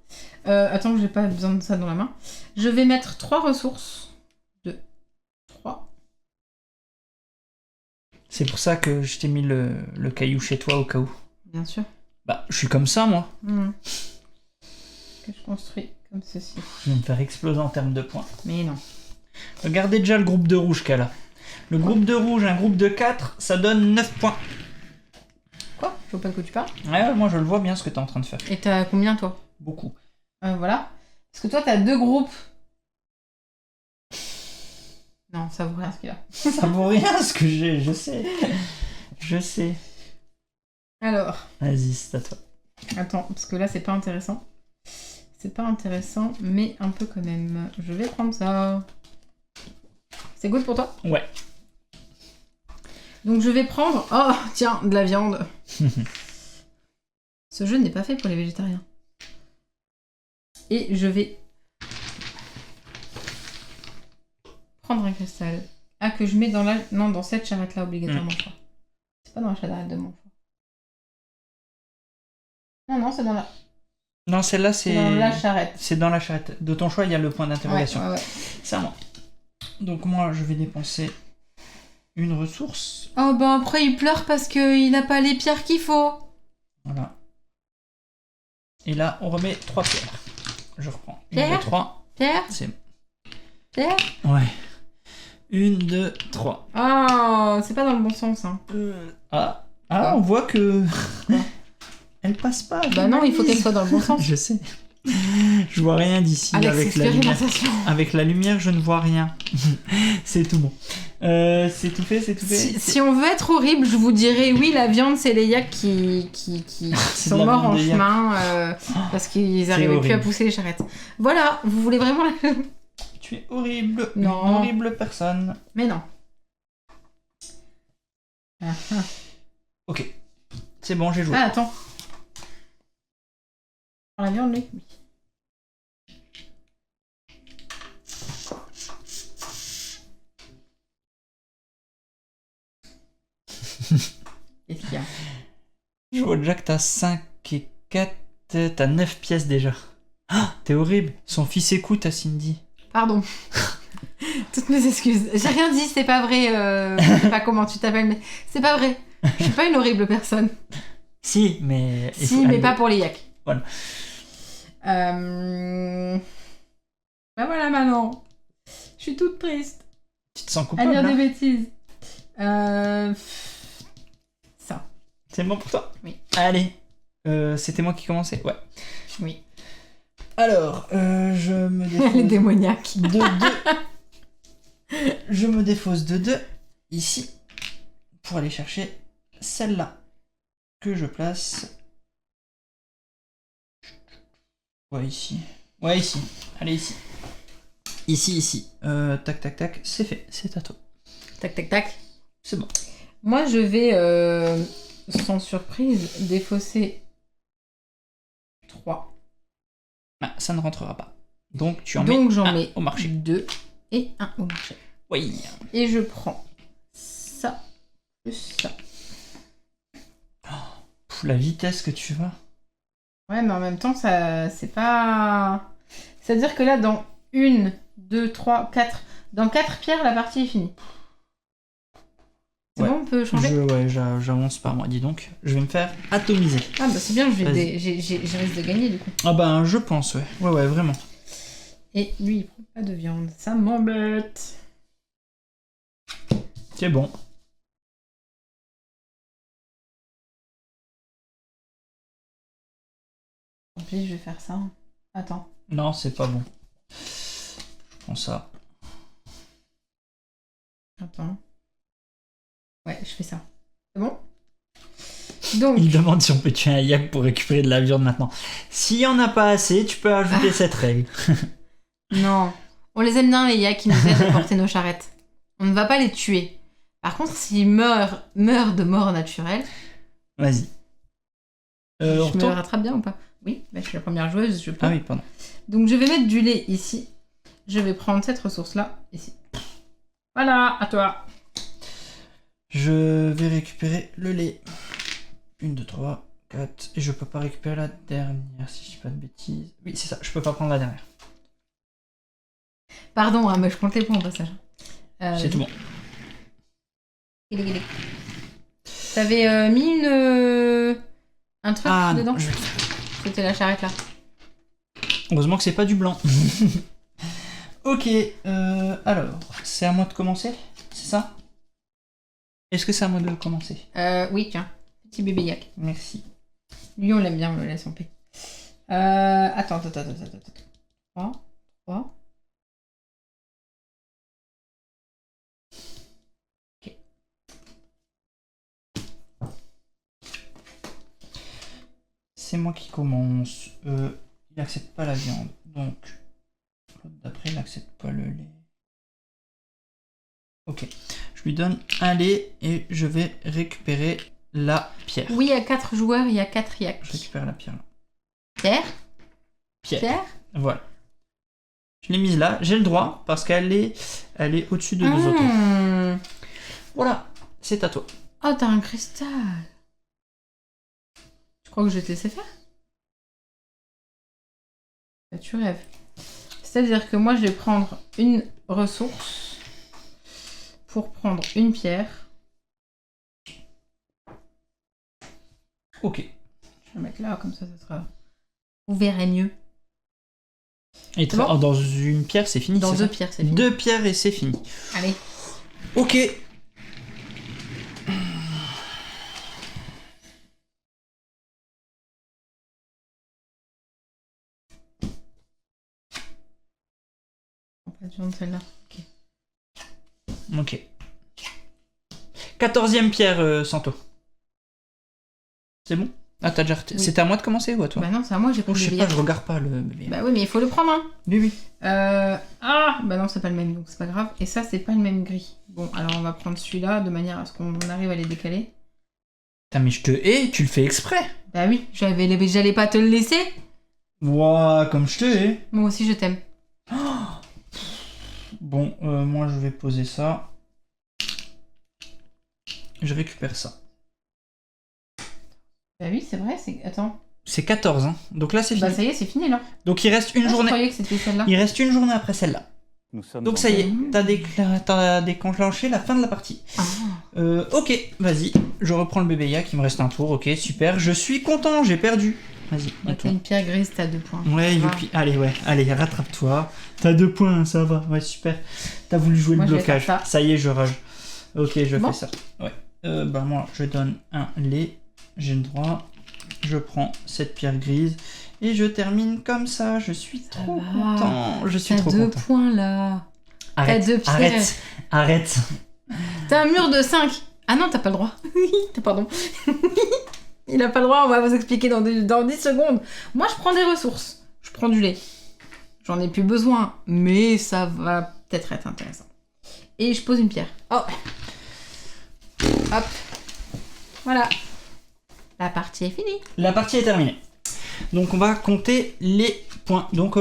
Attends, j'ai pas besoin de ça dans la main. Je vais mettre 3 ressources. 2, 3. C'est pour ça que je t'ai mis le caillou chez toi au cas où. Bien sûr. Bah, je suis comme ça, moi. Que je construis comme ceci. Je vais me faire exploser en termes de points. Mais non. Regardez déjà le groupe de rouge qu'elle a. Le groupe de rouge, un groupe de 4, ça donne 9 points. Quoi? Je vois pas de quoi tu parles. Ouais, moi je le vois bien ce que t'es en train de faire. Et t'as combien, toi? Beaucoup. Voilà. Parce que toi, t'as 2 groupes. Non, ça vaut rien ce qu'il a. Ça vaut rien ce que j'ai, je sais. Je sais. Alors, Vas-y, c'est à toi. attends, parce que là, c'est pas intéressant. C'est pas intéressant, mais un peu quand même. Je vais prendre ça. C'est good pour toi? Ouais. Donc je vais prendre... Oh, tiens, de la viande. Ce jeu n'est pas fait pour les végétariens. Et je vais prendre un cristal. Ah, que je mets dans la... Non, dans cette charrette-là, obligatoirement. Je crois. C'est pas dans la charrette de mon foie. Non, c'est dans la... Non, celle-là, C'est dans la charrette. c'est dans la charrette. De ton choix, il y a le point d'interrogation. Ouais. C'est à moi. Donc moi, je vais dépenser une ressource. Oh, ben après, il pleure parce qu'il n'a pas les pierres qu'il faut. Voilà. Et là, on remet 3 pierres. Je reprends. 1, Pierre 2, 3. Pierre C'est... Pierre Ouais. 1, 2, 3. Oh, c'est pas dans le bon sens, hein. Ah, Quoi on voit que... Quoi Elle passe pas. Bah non, il faut qu'elle soit dans le bon sens. Je sais. Je vois rien d'ici Avec avec la lumière. l'expérimentation. Avec la lumière, je ne vois rien. C'est tout bon. C'est tout fait, c'est tout fait. Si on veut être horrible, je vous dirais oui, la viande, c'est les yaks qui C'est de sont la morts viande en de yak. chemin parce qu'ils n'arrivaient plus à horrible. pousser les charrettes. Voilà, vous voulez vraiment la... Tu es horrible. Non. Une horrible personne. Mais non. Ok. C'est bon, j'ai joué. Ah, attends. La viande, lui. Oui. Qu'est-ce qu'il y a? Je vois déjà que t'as 5 et 4. T'as 9 pièces déjà. Ah, t'es horrible. Son fils écoute à Cindy. Pardon. Toutes mes excuses. J'ai rien dit, c'est pas vrai. Je sais pas comment tu t'appelles, mais c'est pas vrai. Je suis pas une horrible personne. Si, mais... Si, mais pas pour les yaks. Voilà. Bah voilà, Manon. Je suis toute triste. Tu te sens À coupable, dire là des bêtises. Ça. C'est bon pour toi? Oui. Allez. C'était moi qui commençais? Ouais. Oui. Alors, je me Les défausse démoniaques. de 2. Je me défausse de 2 ici pour aller chercher celle-là que je place. Ouais, ici. Ouais, ici. Allez, ici. Ici. Tac, tac, tac. C'est fait. C'est à toi. Tac, tac, tac. C'est bon. Moi, je vais, sans surprise, défausser 3. Ah, ça ne rentrera pas. Donc, tu en Donc, mets j'en un mets au marché. 2 et 1 au marché. Oui. Et je prends ça plus ça. La vitesse que tu vas. Ouais, mais en même temps, ça, c'est pas... C'est-à-dire que là, dans 1, 2, 3, 4... Dans 4 pierres, la partie est finie. C'est Ouais. bon, on peut changer? J'avance par moi, dis donc. Je vais me faire atomiser. Ah bah c'est bien, je Vas-y. risque de gagner du coup. Ah ben, je pense, ouais. Ouais, vraiment. Et lui, il prend pas de viande. Ça m'embête. C'est bon. Tant pis, je vais faire ça. Attends. Non, c'est pas bon. Je prends ça. Attends. Ouais, je fais ça. C'est bon? Donc, Il demande si on peut tuer un yak pour récupérer de la viande maintenant. S'il y en a pas assez, tu peux ajouter cette règle. non. On les aime bien, les yaks qui nous aident à porter nos charrettes. On ne va pas les tuer. Par contre, s'ils meurent de mort naturelle, Vas-y. je me retourne. rattrape bien ou pas? Oui, bah, je suis la première joueuse, je peux. Ah oui, pardon. Donc je vais mettre du lait ici. Je vais prendre cette ressource-là, ici. Voilà, à toi. Je vais récupérer le lait. 1, 2, 3, 4. Et je peux pas récupérer la dernière, si je dis pas de bêtises. Oui, c'est ça, je peux pas prendre la dernière. Pardon, hein, mais je compte les points au passage. C'est tout bon. T'avais mis un truc dedans? non, C'était la charrette là. Heureusement que c'est pas du blanc. Ok, alors, c'est à moi de commencer? C'est ça? Est-ce que c'est à moi de commencer? Oui, tiens. Petit bébé yak. Merci. Lui, on l'aime bien, on le laisse en paix. Attends. 3. Ok. C'est moi qui commence. Il n'accepte pas la viande. Donc, l'autre d'après, il n'accepte pas le lait. Ok. Je lui donne un lait et je vais récupérer la pierre. Oui, il y a 4 joueurs, il y a 4 yaks. Je récupère la pierre là. Pierre. Voilà. Je l'ai mise là. J'ai le droit parce qu'elle est au-dessus de nous autres. Voilà. C'est à toi. Oh, t'as un cristal. Tu crois que je vais te laisser faire? Bah, tu rêves. C'est-à-dire que moi, je vais prendre une ressource pour prendre une pierre. Ok. Je vais la mettre là, comme ça sera... Vous verrez mieux. Et C'est bon dans une pierre, c'est fini. Dans c'est 2 ça pierres, c'est fini. 2 pierres et c'est fini. Allez. Ok. Pas de viande, celle-là. Ok. Ok. 14e pierre, Santo. C'est bon? Ah, t'as déjà... Oui. C'était à moi de commencer ou à toi? Bah non, c'est à moi, j'ai pris Oh, le je sais bébé pas, yak. je regarde pas le bébé. Bah oui, mais il faut le prendre, hein. Oui. Ah, bah non, c'est pas le même, donc c'est pas grave. Et ça, c'est pas le même gris. Bon, alors on va prendre celui-là de manière à ce qu'on arrive à les décaler. Putain, mais je te hais, tu le fais exprès. Bah oui, j'allais pas te le laisser. Ouah, comme je te hais. Moi aussi, je t'aime. Bon, moi je vais poser ça. Je récupère ça. Bah oui, c'est vrai, c'est... Attends. C'est 14, hein. Donc là, c'est fini. Bah ça y est, c'est fini, là. Donc il reste une Ah, je journée. croyais que c'était celle-là. Il reste une journée après celle-là. Donc ça y est, Mmh. t'as déclenché la fin de la partie. Ah. Ok, vas-y. Je reprends le bébé yak, il me reste un tour. Ok, super. Je suis content, j'ai perdu. Vas-y, à T'as toi. une pierre grise, t'as 2 points. Ouais, Ça va. youpi. Allez, rattrape-toi. T'as 2 points, ça va. Ouais, super. T'as voulu jouer Moi, le je vais blocage. faire ça. Ça y est, je rage. Ok, je Bon. fais ça. Ouais. Bah moi, je donne un lait. J'ai le droit. Je prends cette pierre grise. Et je termine comme ça. Je suis trop va. content. Je suis T'as trop 2 content. points, là. Arrête, T'as 2 pierres. arrête. T'as un mur de 5. Ah non, t'as pas le droit. Pardon. Il a pas le droit, on va vous expliquer dans 10 secondes. Moi, je prends des ressources. Je prends du lait. J'en ai plus besoin, mais ça va peut-être être intéressant. Et je pose une pierre. Oh. Hop. Voilà. La partie est finie. La partie est terminée. Donc on va compter les points. Donc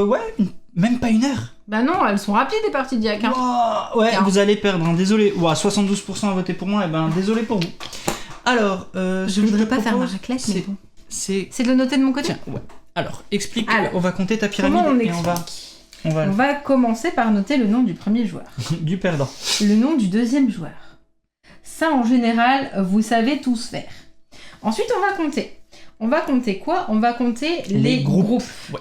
même pas une heure. Bah non, elles sont rapides les parties de yak. Hein. Wow, ouais, Bien. vous allez perdre, hein, désolé. Ouah, 72% à voter pour moi, et ben désolé pour vous. Alors, Je voudrais pas faire ma raclette, mais bon. c'est... C'est de le noter de mon côté? Tiens, ouais. Alors, explique. Alors, on va compter ta pyramide Comment on et explique on va On va commencer par noter le nom du premier joueur, du perdant. le nom du deuxième joueur. Ça, en général, vous savez tous faire. Ensuite, on va compter. On va compter quoi? On va compter les groupes. Ouais.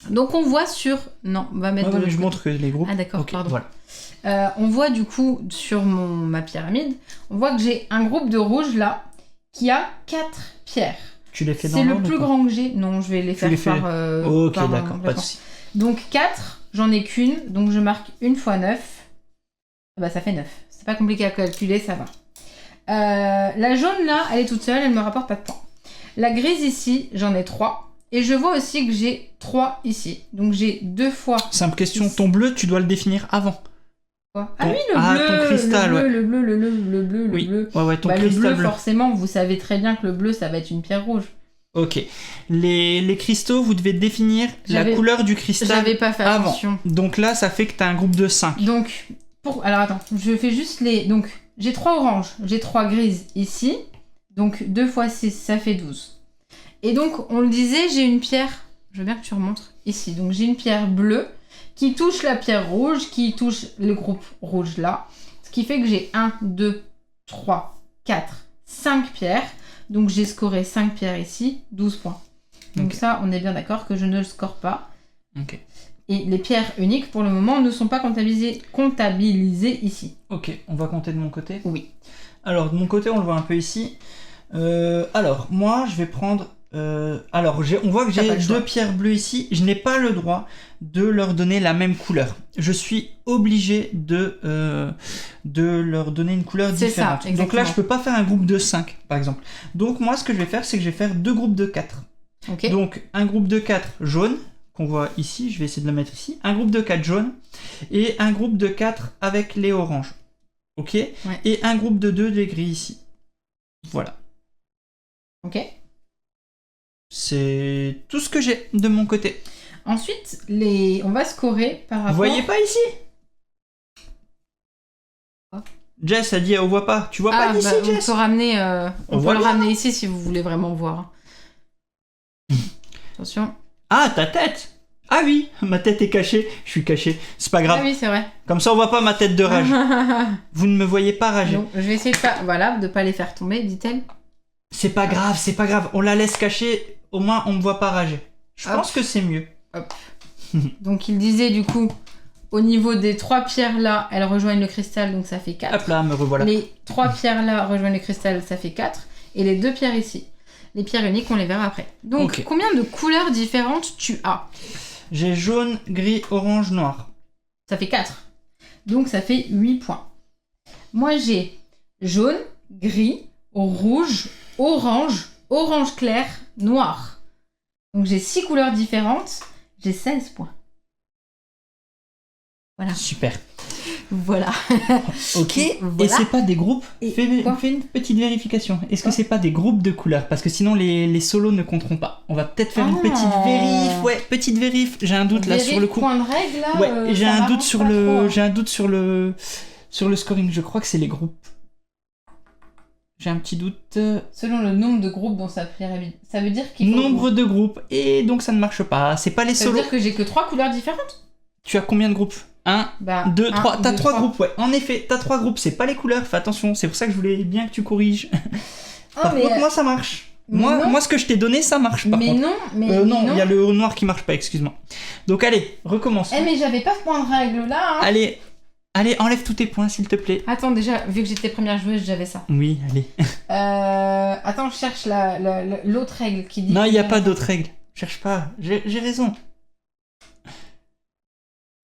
Donc, on voit sur... Non, on va mettre de Ouais, l'autre je côté. montre que les groupes. Ah d'accord, Ok, pardon. Voilà. On voit du coup sur ma pyramide, on voit que j'ai un groupe de rouge là qui a 4 pierres. Tu les fais dans C'est le l'ordre plus ou pas? grand que j'ai. Non, je vais les faire les fais. par... Ok, par d'accord, pas de référence. souci. Donc 4, j'en ai qu'une, donc je marque 1 fois 9. Bah ça fait 9. C'est pas compliqué à calculer, ça va. La jaune là, elle est toute seule, elle me rapporte pas de points. La grise ici, j'en ai 3. Et je vois aussi que j'ai 3 ici. Donc j'ai 2 fois... Simple question, ton bleu, tu dois le définir avant. Quoi Ah Ton- oui, le Ah, bleu, ton cristal, le bleu, le bleu. Oui, ouais, ton Bah, le cristal bleu, bleu. forcément, vous savez très bien que le bleu, ça va être une pierre rouge. Ok. Les cristaux, vous devez définir la J'avais- couleur du cristal J'avais pas fait avant. attention. Donc là, ça fait que tu as un groupe de 5. Donc, alors attends, je fais juste les... Donc, j'ai 3 oranges, j'ai 3 grises ici. Donc, 2 fois 6, ça fait 12. Et donc, on le disait, j'ai une pierre... Je veux bien que tu remontres ici. Donc, j'ai une pierre bleue qui touche la pierre rouge, qui touche le groupe rouge là. Ce qui fait que j'ai 1, 2, 3, 4, 5 pierres. Donc, j'ai scoré 5 pierres ici, 12 points. Donc Ok. ça, on est bien d'accord que je ne le score pas. Ok. Et les pierres uniques, pour le moment, ne sont pas comptabilisées ici. Ok, on va compter de mon côté. Oui. Alors, de mon côté, on le voit un peu ici. Alors, moi, je vais prendre... on voit que T'as j'ai pas le choix. 2 pierres bleues ici. Je n'ai pas le droit de leur donner la même couleur. Je suis obligé de leur donner une couleur C'est ça, différente. Donc là, exactement. je peux pas faire un groupe de 5, par exemple. Donc moi, ce que je vais faire, c'est que je vais faire 2 groupes de 4. Ok. Donc, un groupe de 4 jaune, qu'on voit ici, je vais essayer de le mettre ici. Un groupe de 4 jaune et un groupe de 4 avec les oranges. Ok. Et un groupe de 2 des gris ici. Voilà. Ok. C'est tout ce que j'ai de mon côté. Ensuite, on va scorer par rapport... Vous voyez pas ici? Quoi? Jess a dit on voit pas. Tu vois pas d'ici, on Jess? peut ramener, On on voit peut le bien. ramener ici si vous voulez vraiment voir. Attention. Ah, ta tête! Ah oui, ma tête est cachée. Je suis caché. C'est pas grave. Ah oui, c'est vrai. Comme ça, on voit pas ma tête de rage. Vous ne me voyez pas rager. Donc, je vais essayer de pas les faire tomber, dit-elle. C'est pas grave, c'est pas grave. On la laisse cacher. Au moins, on me voit pas rager. Je Hop. pense que c'est mieux. Donc, il disait du coup, au niveau des 3 pierres là, elles rejoignent le cristal, donc ça fait 4. Hop là, me revoilà. Les 3 pierres là rejoignent le cristal, ça fait 4. Et les 2 pierres ici. Les pierres uniques, on les verra après. Donc, Ok. combien de couleurs différentes tu as? J'ai jaune, gris, orange, noir. Ça fait 4. Donc, ça fait 8 points. Moi, j'ai jaune, gris, rouge, orange, orange clair, noir. Donc, j'ai 6 couleurs différentes. J'ai 16 points. Voilà. Super. Voilà. Ok. Voilà. Et c'est pas des groupes? Et Fais quoi une petite vérification. Est-ce que Quoi c'est pas des groupes de couleurs? Parce que sinon les solos ne compteront pas. On va peut-être faire une Ah. petite vérif. Ouais, petite vérif. J'ai un doute là Vérif, sur le coup. point de règle, là, Ouais, j'ai ça un doute m'arrange sur pas trop, le, hein. j'ai un doute sur le scoring. Je crois que c'est les groupes. J'ai un petit doute. Selon le nombre de groupes dans sa pyramide. Ça veut dire qu'il faut... Nombre de groupes et donc ça ne marche pas. C'est pas les Ça veut solos. dire que j'ai que 3 couleurs différentes? Tu as combien de groupes? 1, Bah, 2, un, 3. T'as deux, 3 trois. groupes, ouais. En effet, t'as 3 groupes. C'est pas les couleurs. Fais attention. C'est pour ça que je voulais bien que tu corriges. Ah, Par mais, contre, moi ça marche. mais Moi, non. moi, ce que je t'ai donné, ça marche par mais contre. non, mais Non, non. il y a le noir qui marche pas, excuse-moi. Donc allez, recommence. Eh mais j'avais pas ce point de règle là. Hein. Allez, enlève tous tes points, s'il te plaît. Attends, déjà, vu que j'étais première joueuse, j'avais ça. Oui, allez. Attends, je cherche l'autre règle qui dit... Non, il n'y a pas d'autres règles. Cherche pas, j'ai raison.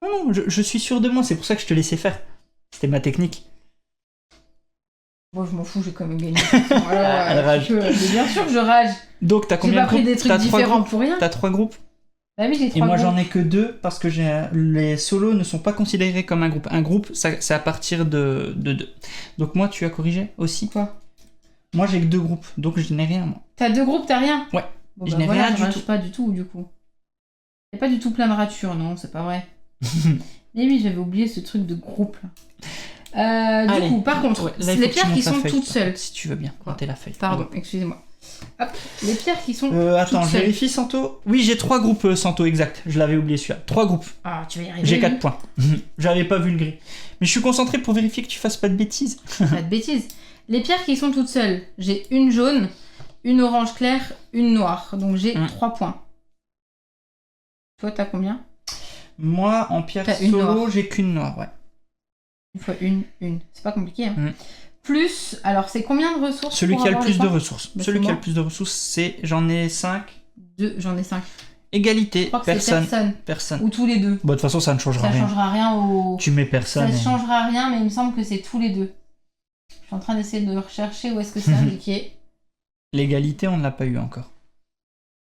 Non, je suis sûr de moi, c'est pour ça que je te laissais faire. C'était ma technique. Bon, je m'en fous, j'ai quand même gagné. Elle rage. Mais bien sûr que je rage. Donc t'as J'ai combien pas de pris groupes? des trucs T'as 3 différents groupes. pour rien. T'as 3 groupes. Bah oui, j'ai Et 3 moi groupes. j'en ai que 2 parce que les solos ne sont pas considérés comme un groupe. Un groupe, c'est à partir de 2. Donc moi, tu as corrigé aussi? Quoi? Moi j'ai que 2 groupes, donc je n'ai rien moi. T'as 2 groupes, t'as rien? Ouais. Bon, Je bah n'ai voilà, rien je du rage tout. pas du tout, du coup. Y'a pas du tout plein de ratures, non, c'est pas vrai. Mais oui, j'avais oublié ce truc de groupe là. Du coup, par contre, ouais, là, il faut les que tu pierres qui montes la sont feuille, toutes seules. si tu veux bien, Quoi monter la feuille. Pardon, excusez-moi. Hop, les pierres qui sont Attends, toutes je seules. vérifie Santo. Oui, j'ai 3 groupes Santo, exact. Je l'avais oublié celui-là. 3 groupes. Ah, tu vas y arriver. J'ai oui. 4 points. J'avais pas vu le gris. Mais je suis concentré pour vérifier que tu fasses pas de bêtises. Pas de bêtises. Les pierres qui sont toutes seules, j'ai une jaune, une orange claire, une noire. Donc j'ai 3 points. Toi, t'as combien? Moi, en pierre T'as une solo, noire. j'ai qu'une noire, ouais. Une fois une. C'est pas compliqué. Hein. Mm. Plus, alors c'est combien de ressources? Celui pour qui a le avoir plus les de points ressources. Bah, Celui c'est qui a moi. le plus de ressources, c'est... J'en ai 5. J'en ai 5. Égalité, Je crois que c'est personne. personne. Personne. Ou tous les deux. Bon, de toute façon, ça ne changera Ça rien. changera rien au... Tu mets Ça personne. ne et- changera rien, mais il me semble que c'est tous les deux. Je suis en train d'essayer de rechercher où est-ce que c'est indiqué. L'égalité, on ne l'a pas eu encore.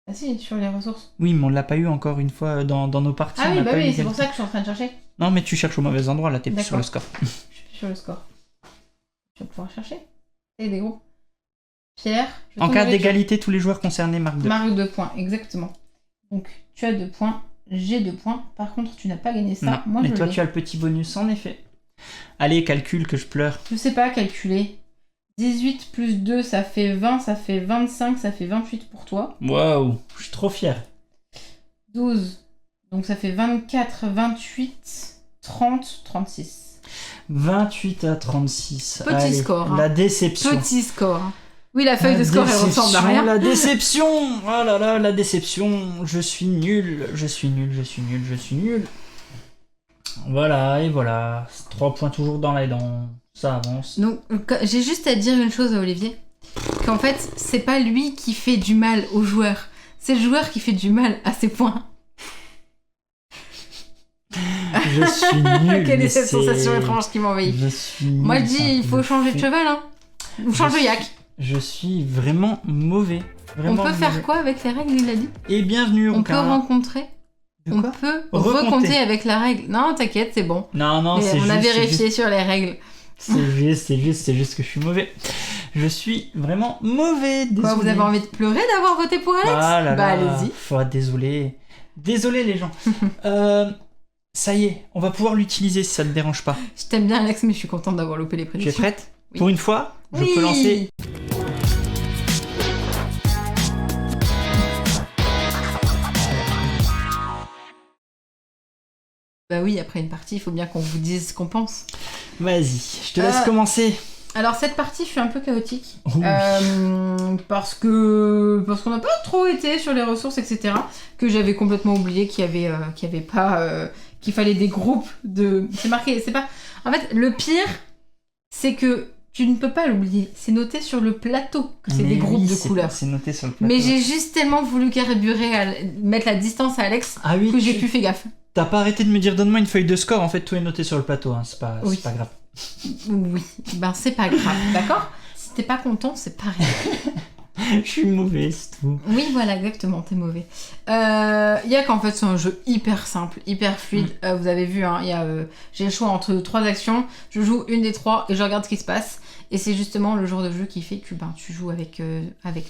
Ah si, sur les ressources. Oui, mais on ne l'a pas eu encore une fois dans nos parties. Ah on oui, n'a bah pas eu oui, c'est pour l'égalité. ça que je suis en train de chercher. Non, mais tu cherches au mauvais endroit, là, t'es plus sur le D'accord. score. Je suis plus sur le score. Tu vas pouvoir chercher. Et des groupes. Pierre. je En tourne cas avec d'égalité, tous les joueurs concernés marquent 2. Marque 2 points, exactement. Donc tu as 2 points, j'ai 2 points. Par contre, tu n'as pas gagné ça. Non, Moi, mais je toi, l'ai. tu as le petit bonus, en effet. Allez, calcule que je pleure. Je sais pas calculer. 18 plus 2, ça fait 20, ça fait 25, ça fait 28 pour toi. Waouh, je suis trop fier. 12, donc ça fait 24, 28, 30, 36. 28 à 36. Petit Allez, score, hein. La déception. Petit score. Oui, la feuille La de score, elle déception, ressemble à rien. La déception. Oh là là, la déception. Je suis nul. Je suis nul, je suis nul, je suis nul. Voilà, et voilà. 3 points toujours dans les dents. Ça avance. Donc, j'ai juste à dire une chose à Olivier. Qu'en fait, c'est pas lui qui fait du mal aux joueurs. C'est le joueur qui fait du mal à ses points. Je suis nul. Quelle mais est cette c'est- sensation étrange qui m'envahit? Je suis Moi, je nul, dis, c'est un il truc faut de changer de fou. cheval, hein. Ou change de yak. Je suis vraiment mauvais. On Vraiment peut faire mauvais. quoi avec les règles, il a dit? Et bienvenue, On peut Rouquin. rencontrer. De On quoi peut Recompter. recompter avec la règle. Non, t'inquiète, c'est bon. Non, non, Et c'est on juste. a c'est vérifié juste- sur les règles. C'est juste que je suis mauvais. Je suis vraiment mauvais. Désolé. Quoi, vous avez envie de pleurer d'avoir voté pour Alex? Ah là Bah, là. allez-y. Désolé. Désolé, les gens. Ça y est, on va pouvoir l'utiliser si ça te dérange pas. Je t'aime bien, Alex, mais je suis contente d'avoir loupé les Tu es prédictions. prête? Oui. Pour une fois, je Oui. peux lancer. Bah oui, après une partie, il faut bien qu'on vous dise ce qu'on pense. Vas-y, je te laisse commencer. Alors cette partie fut un peu chaotique Oh oui. parce qu'on n'a pas trop été sur les ressources, etc. Que j'avais complètement oublié qu'il y avait pas qu'il fallait des groupes de. C'est marqué, c'est pas. En fait, le pire, c'est que tu ne peux pas l'oublier. C'est noté sur le plateau que c'est Mais des groupes oui, de c'est- couleurs. C'est noté sur le plateau. Mais j'ai juste tellement voulu carburer, mettre la distance à Alex Ah oui, que j'ai plus fait gaffe. t'as pas arrêté de me dire donne-moi une feuille de score. En fait, tout est noté sur le plateau. Hein. C'est pas, Oui. c'est pas grave. Oui, ben c'est pas grave, d'accord? Si t'es pas content, c'est pareil. Je suis mauvais, c'est tout. Oui, voilà, exactement, t'es mauvais. Yak, en fait, c'est un jeu hyper simple, hyper fluide. Vous avez vu, hein, j'ai le choix entre 3 actions. Je joue une des 3 et je regarde ce qui se passe. Et c'est justement le genre de jeu qui fait que tu joues avec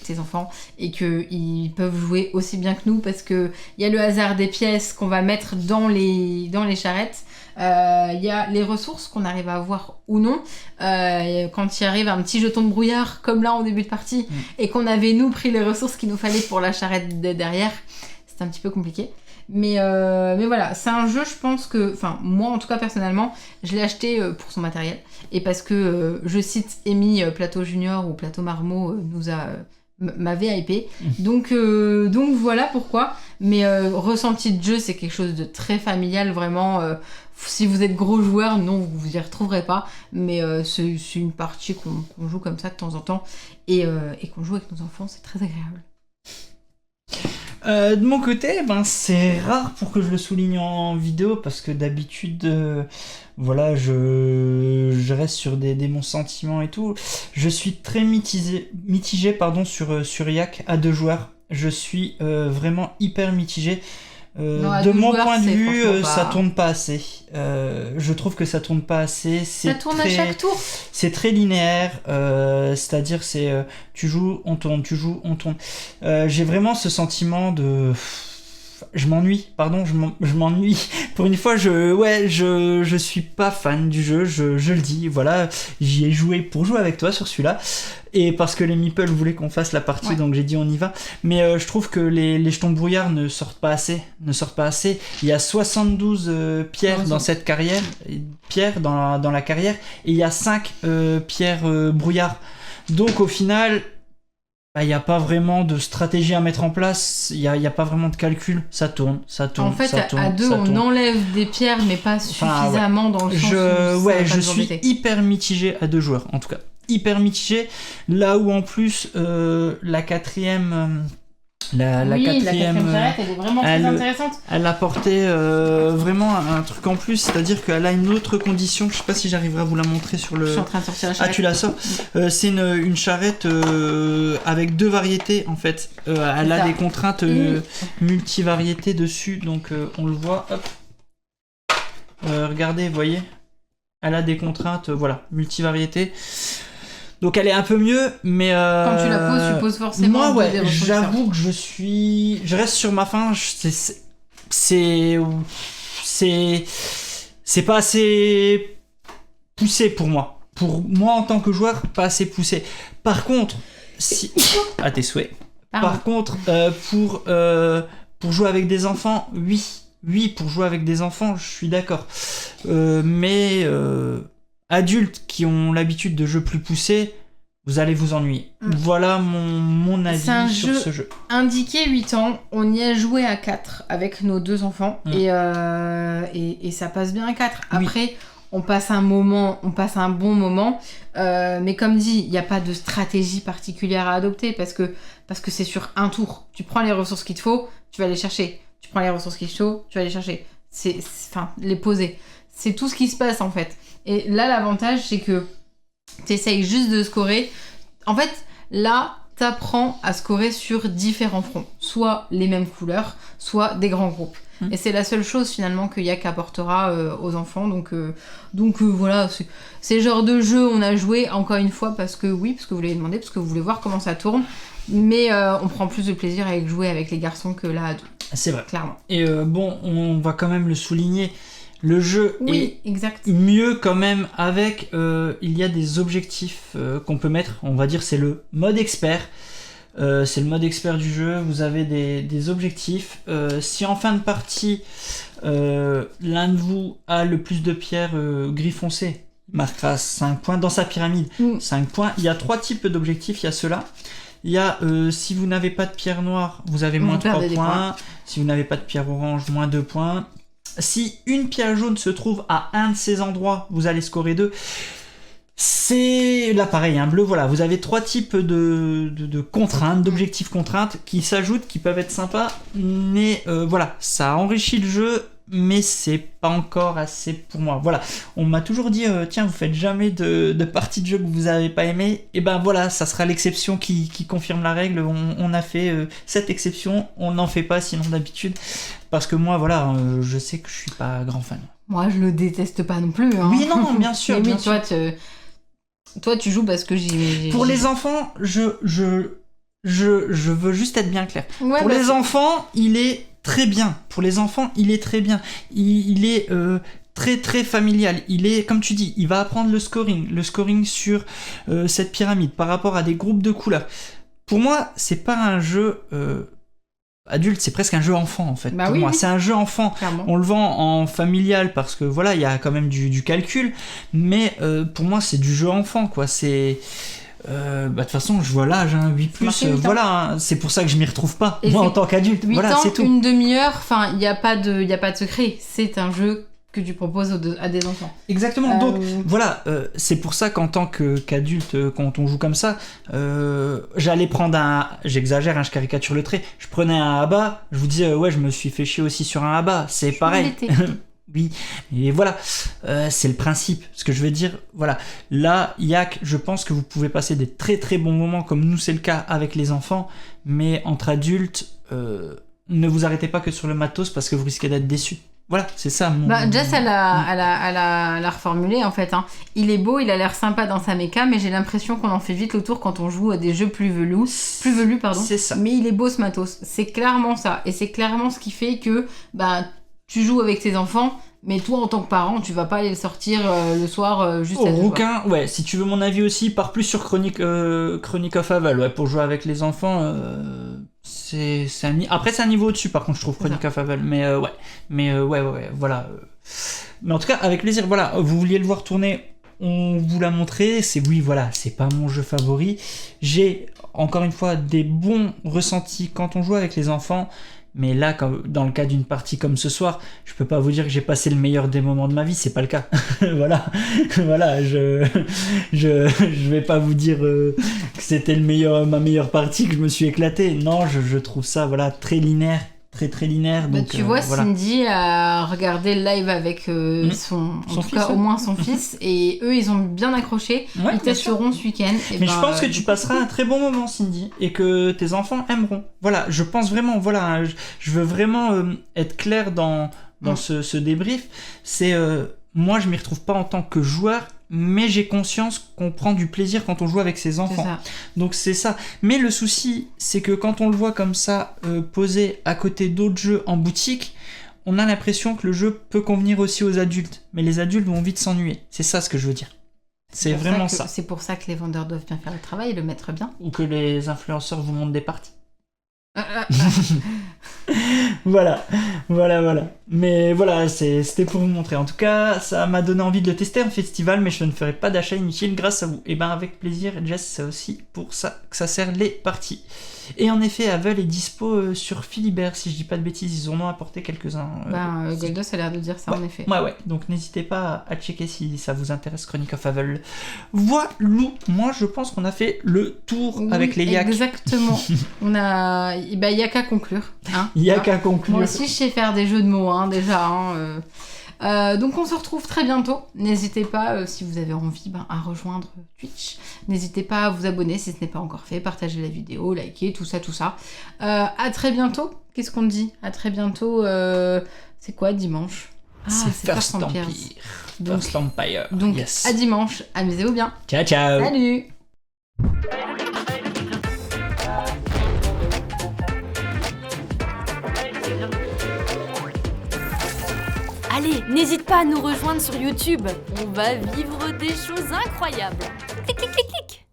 tes enfants et qu'ils peuvent jouer aussi bien que nous parce qu'il y a le hasard des pièces qu'on va mettre dans les charrettes. Il y a les ressources qu'on arrive à avoir ou non. Quand il arrive un petit jeton de brouillard, comme là en début de partie, et qu'on avait nous pris les ressources qu'il nous fallait pour la charrette de derrière, c'était un petit peu compliqué. Mais voilà, c'est un jeu, je pense que, enfin moi en tout cas personnellement, je l'ai acheté pour son matériel et parce que je cite Amy Plateau Junior ou Plateau Marmot m'avait hypé. Donc voilà pourquoi. Mais ressenti de jeu, c'est quelque chose de très familial vraiment. Si vous êtes gros joueur, non, vous vous y retrouverez pas. Mais c'est une partie qu'on joue comme ça de temps en temps et qu'on joue avec nos enfants, c'est très agréable. De mon côté, c'est rare pour que je le souligne en vidéo parce que d'habitude, voilà, je reste sur des bons sentiments et tout. Je suis très mitigé pardon, sur Yak à 2 joueurs. Je suis vraiment hyper mitigé. Non, à de 2 mon joueurs, point de c'est vue, franchement ça pas- tourne pas assez. Je trouve que ça tourne pas assez. Ça tourne à chaque tour. C'est très linéaire, c'est-à-dire tu joues, on tourne, tu joues, on tourne. J'ai vraiment ce sentiment de... je m'ennuie, pardon, je m'ennuie. Pour une fois, je suis pas fan du jeu, je le dis, voilà, j'y ai joué pour jouer avec toi sur celui-là, et parce que les meeples voulaient qu'on fasse la partie, donc j'ai dit on y va. Mais je trouve que les jetons brouillard ne sortent pas assez. Il y a 72 pierres dans cette carrière, pierres dans la carrière, et il y a 5 pierres brouillard. Donc au final, il n'y a pas vraiment de stratégie à mettre en place, il n'y a pas vraiment de calcul, ça tourne. En fait, à deux, on enlève des pierres, mais pas suffisamment dans le sens où je suis hyper mitigé à 2 joueurs, en tout cas. Hyper mitigé, là où en plus, la quatrième... La quatrième charrette, elle est vraiment très intéressante. Elle apportait vraiment un truc en plus, c'est-à-dire qu'elle a une autre condition. Je sais pas si j'arriverai à vous la montrer sur le. Je suis en train de sortir la charrette. Ah, tu la sors. C'est une charrette avec 2 variétés en fait. Elle a des contraintes multivariétés dessus, donc on le voit. Hop. Regardez, vous voyez. Elle a des contraintes, voilà, multivariétés. Donc elle est un peu mieux, mais quand tu la poses, tu poses forcément. Moi, j'avoue que je reste sur ma faim. C'est pas assez poussé pour moi. Pour moi en tant que joueur, pas assez poussé. Par contre, à tes souhaits. Pardon. Par contre, pour jouer avec des enfants, oui, pour jouer avec des enfants, je suis d'accord. Mais adultes qui ont l'habitude de jeux plus poussés, vous allez vous ennuyer. Voilà mon avis sur ce jeu. Indiqué 8 ans, on y a joué à 4 avec nos 2 enfants et ça passe bien à 4. Après, on passe un bon moment, mais comme dit, il n'y a pas de stratégie particulière à adopter parce que c'est sur un tour. Tu prends les ressources qu'il te faut, tu vas les chercher. Tu prends les ressources qu'il te faut, tu vas les chercher. Enfin, les poser. C'est tout ce qui se passe en fait. Et là, l'avantage, c'est que t'essayes juste de scorer. En fait, là, t'apprends à scorer sur différents fronts. Soit les mêmes couleurs, soit des grands groupes. Et c'est la seule chose finalement que Yak apportera aux enfants. Donc voilà, c'est le genre de jeu on a joué encore une fois parce que vous l'avez demandé, parce que vous voulez voir comment ça tourne. Mais on prend plus de plaisir avec jouer avec les garçons que là à 2. C'est vrai. Clairement. Et on va quand même le souligner. Le jeu est exact. mieux quand même avec, il y a des objectifs qu'on peut mettre, on va dire c'est le mode expert. C'est le mode expert du jeu, vous avez des objectifs. Si en fin de partie, l'un de vous a le plus de pierres gris foncé, il marquera 5 points dans sa pyramide. 5 points. Il y a 3 types d'objectifs, il y a ceux-là. Il y a, si vous n'avez pas de pierre noire, vous avez moins 3 points. Si vous n'avez pas de pierre orange, moins 2 points. Si une pierre jaune se trouve à un de ces endroits, vous allez scorer 2. C'est là pareil, bleu, voilà. Vous avez 3 types de contraintes, d'objectifs contraintes qui s'ajoutent, qui peuvent être sympas. Mais voilà, ça enrichit le jeu, mais c'est pas encore assez pour moi. Voilà, on m'a toujours dit, tiens, vous faites jamais de partie de jeu que vous avez pas aimé. Et ben voilà, ça sera l'exception qui confirme la règle. On a fait cette exception, on n'en fait pas sinon d'habitude. Parce que moi, voilà, je sais que je suis pas grand fan. Moi, je le déteste pas non plus. Oui, non, bien sûr. Mais bien oui, sûr. Toi, tu joues parce que j'ai... Pour les enfants, je veux juste être bien clair. Ouais, pour les enfants, il est très bien. Pour les enfants, il est très bien. Il est très très familial. Il est, comme tu dis, il va apprendre le scoring sur cette pyramide par rapport à des groupes de couleurs. Pour moi, c'est pas un jeu... adulte, c'est presque un jeu enfant en fait. Pour moi, c'est un jeu enfant. Clairement. On le vend en familial parce que voilà, il y a quand même du calcul, mais pour moi, c'est du jeu enfant quoi. C'est de toute façon, je vois l'âge, 8+, voilà, c'est pour ça que je m'y retrouve pas. Et moi, en tant qu'adulte, 8 voilà, ans, c'est tout. une demi-heure, enfin, il y a pas de secret. C'est un jeu que tu proposes à des enfants. Exactement, donc voilà, c'est pour ça qu'en tant qu'adulte, quand on joue comme ça, j'allais prendre j'exagère, je caricature le trait, je prenais un ABBA, je vous disais, ouais, je me suis fait chier aussi sur un ABBA, c'est pareil. Oui, et voilà, c'est le principe. Ce que je veux dire, voilà. Là, Yak, je pense que vous pouvez passer des très très bons moments, comme nous c'est le cas avec les enfants, mais entre adultes, ne vous arrêtez pas que sur le matos parce que vous risquez d'être déçus. Voilà, c'est ça. Jess, elle a reformulé en fait. Hein. Il est beau, il a l'air sympa dans sa méca, mais j'ai l'impression qu'on en fait vite le tour quand on joue à des jeux plus velus. C'est ça. Mais il est beau ce matos. C'est clairement ça. Et c'est clairement ce qui fait que tu joues avec tes enfants, mais toi en tant que parent, tu vas pas aller le sortir le soir juste à rouquin, ouais, si tu veux mon avis aussi, pars plus sur Chronic of Aval, ouais, pour jouer avec les enfants. Après, c'est un niveau au-dessus, par contre, je trouve, Chronic of Aval. Mais ouais, voilà. Mais en tout cas, avec plaisir, voilà, vous vouliez le voir tourner, on vous l'a montré. C'est pas mon jeu favori. J'ai, encore une fois, des bons ressentis quand on joue avec les enfants. Mais là, dans le cas d'une partie comme ce soir, je peux pas vous dire que j'ai passé le meilleur des moments de ma vie, c'est pas le cas. voilà, je vais pas vous dire que c'était ma meilleure partie, que je me suis éclaté. Non, je trouve ça très linéaire. Très linéaire. Donc, tu vois, Cindy a regardé le live avec son fils, au moins son fils, et eux ils ont bien accroché. Ouais, ils testeront ce week-end. Mais je pense que tu passeras un très bon moment, Cindy, et que tes enfants aimeront. Voilà, je pense vraiment, je veux vraiment être clair dans ce débrief. C'est moi, je m'y retrouve pas en tant que joueur, mais j'ai conscience qu'on prend du plaisir quand on joue avec ses enfants. Donc c'est ça. Mais le souci, c'est que quand on le voit comme ça, posé à côté d'autres jeux en boutique, on a l'impression que le jeu peut convenir aussi aux adultes. Mais les adultes vont vite s'ennuyer. C'est ça ce que je veux dire. C'est vraiment ça. C'est pour ça que les vendeurs doivent bien faire le travail et le mettre bien. Ou que les influenceurs vous montrent des parties. Voilà. Mais voilà, c'était pour vous montrer. En tout cas, ça m'a donné envie de le tester en festival, mais je ne ferai pas d'achat inutile grâce à vous. Et avec plaisir, Jess, c'est aussi pour ça que ça sert les parties. Et en effet, Avel est dispo sur Philibert, si je dis pas de bêtises, ils en ont apporté quelques-uns. Goldos a l'air de dire ça, en effet. Ouais, donc n'hésitez pas à checker si ça vous intéresse, Chronic of Avel. Voilà, moi je pense qu'on a fait le tour avec les yaks. Exactement. On a... y a qu'à conclure. Hein, y a qu'à conclure. Moi aussi, je sais faire des jeux de mots, déjà. Donc on se retrouve très bientôt. N'hésitez pas, si vous avez envie, à rejoindre Twitch. N'hésitez pas à vous abonner si ce n'est pas encore fait, partager la vidéo, liker, tout ça. À très bientôt. Qu'est-ce qu'on dit ? À très bientôt. C'est quoi dimanche ? C'est First Empire. Donc yes. À dimanche. Amusez-vous bien. Ciao. Salut. Allez, n'hésite pas à nous rejoindre sur YouTube. On va vivre des choses incroyables. Clic, clic, clic, clic.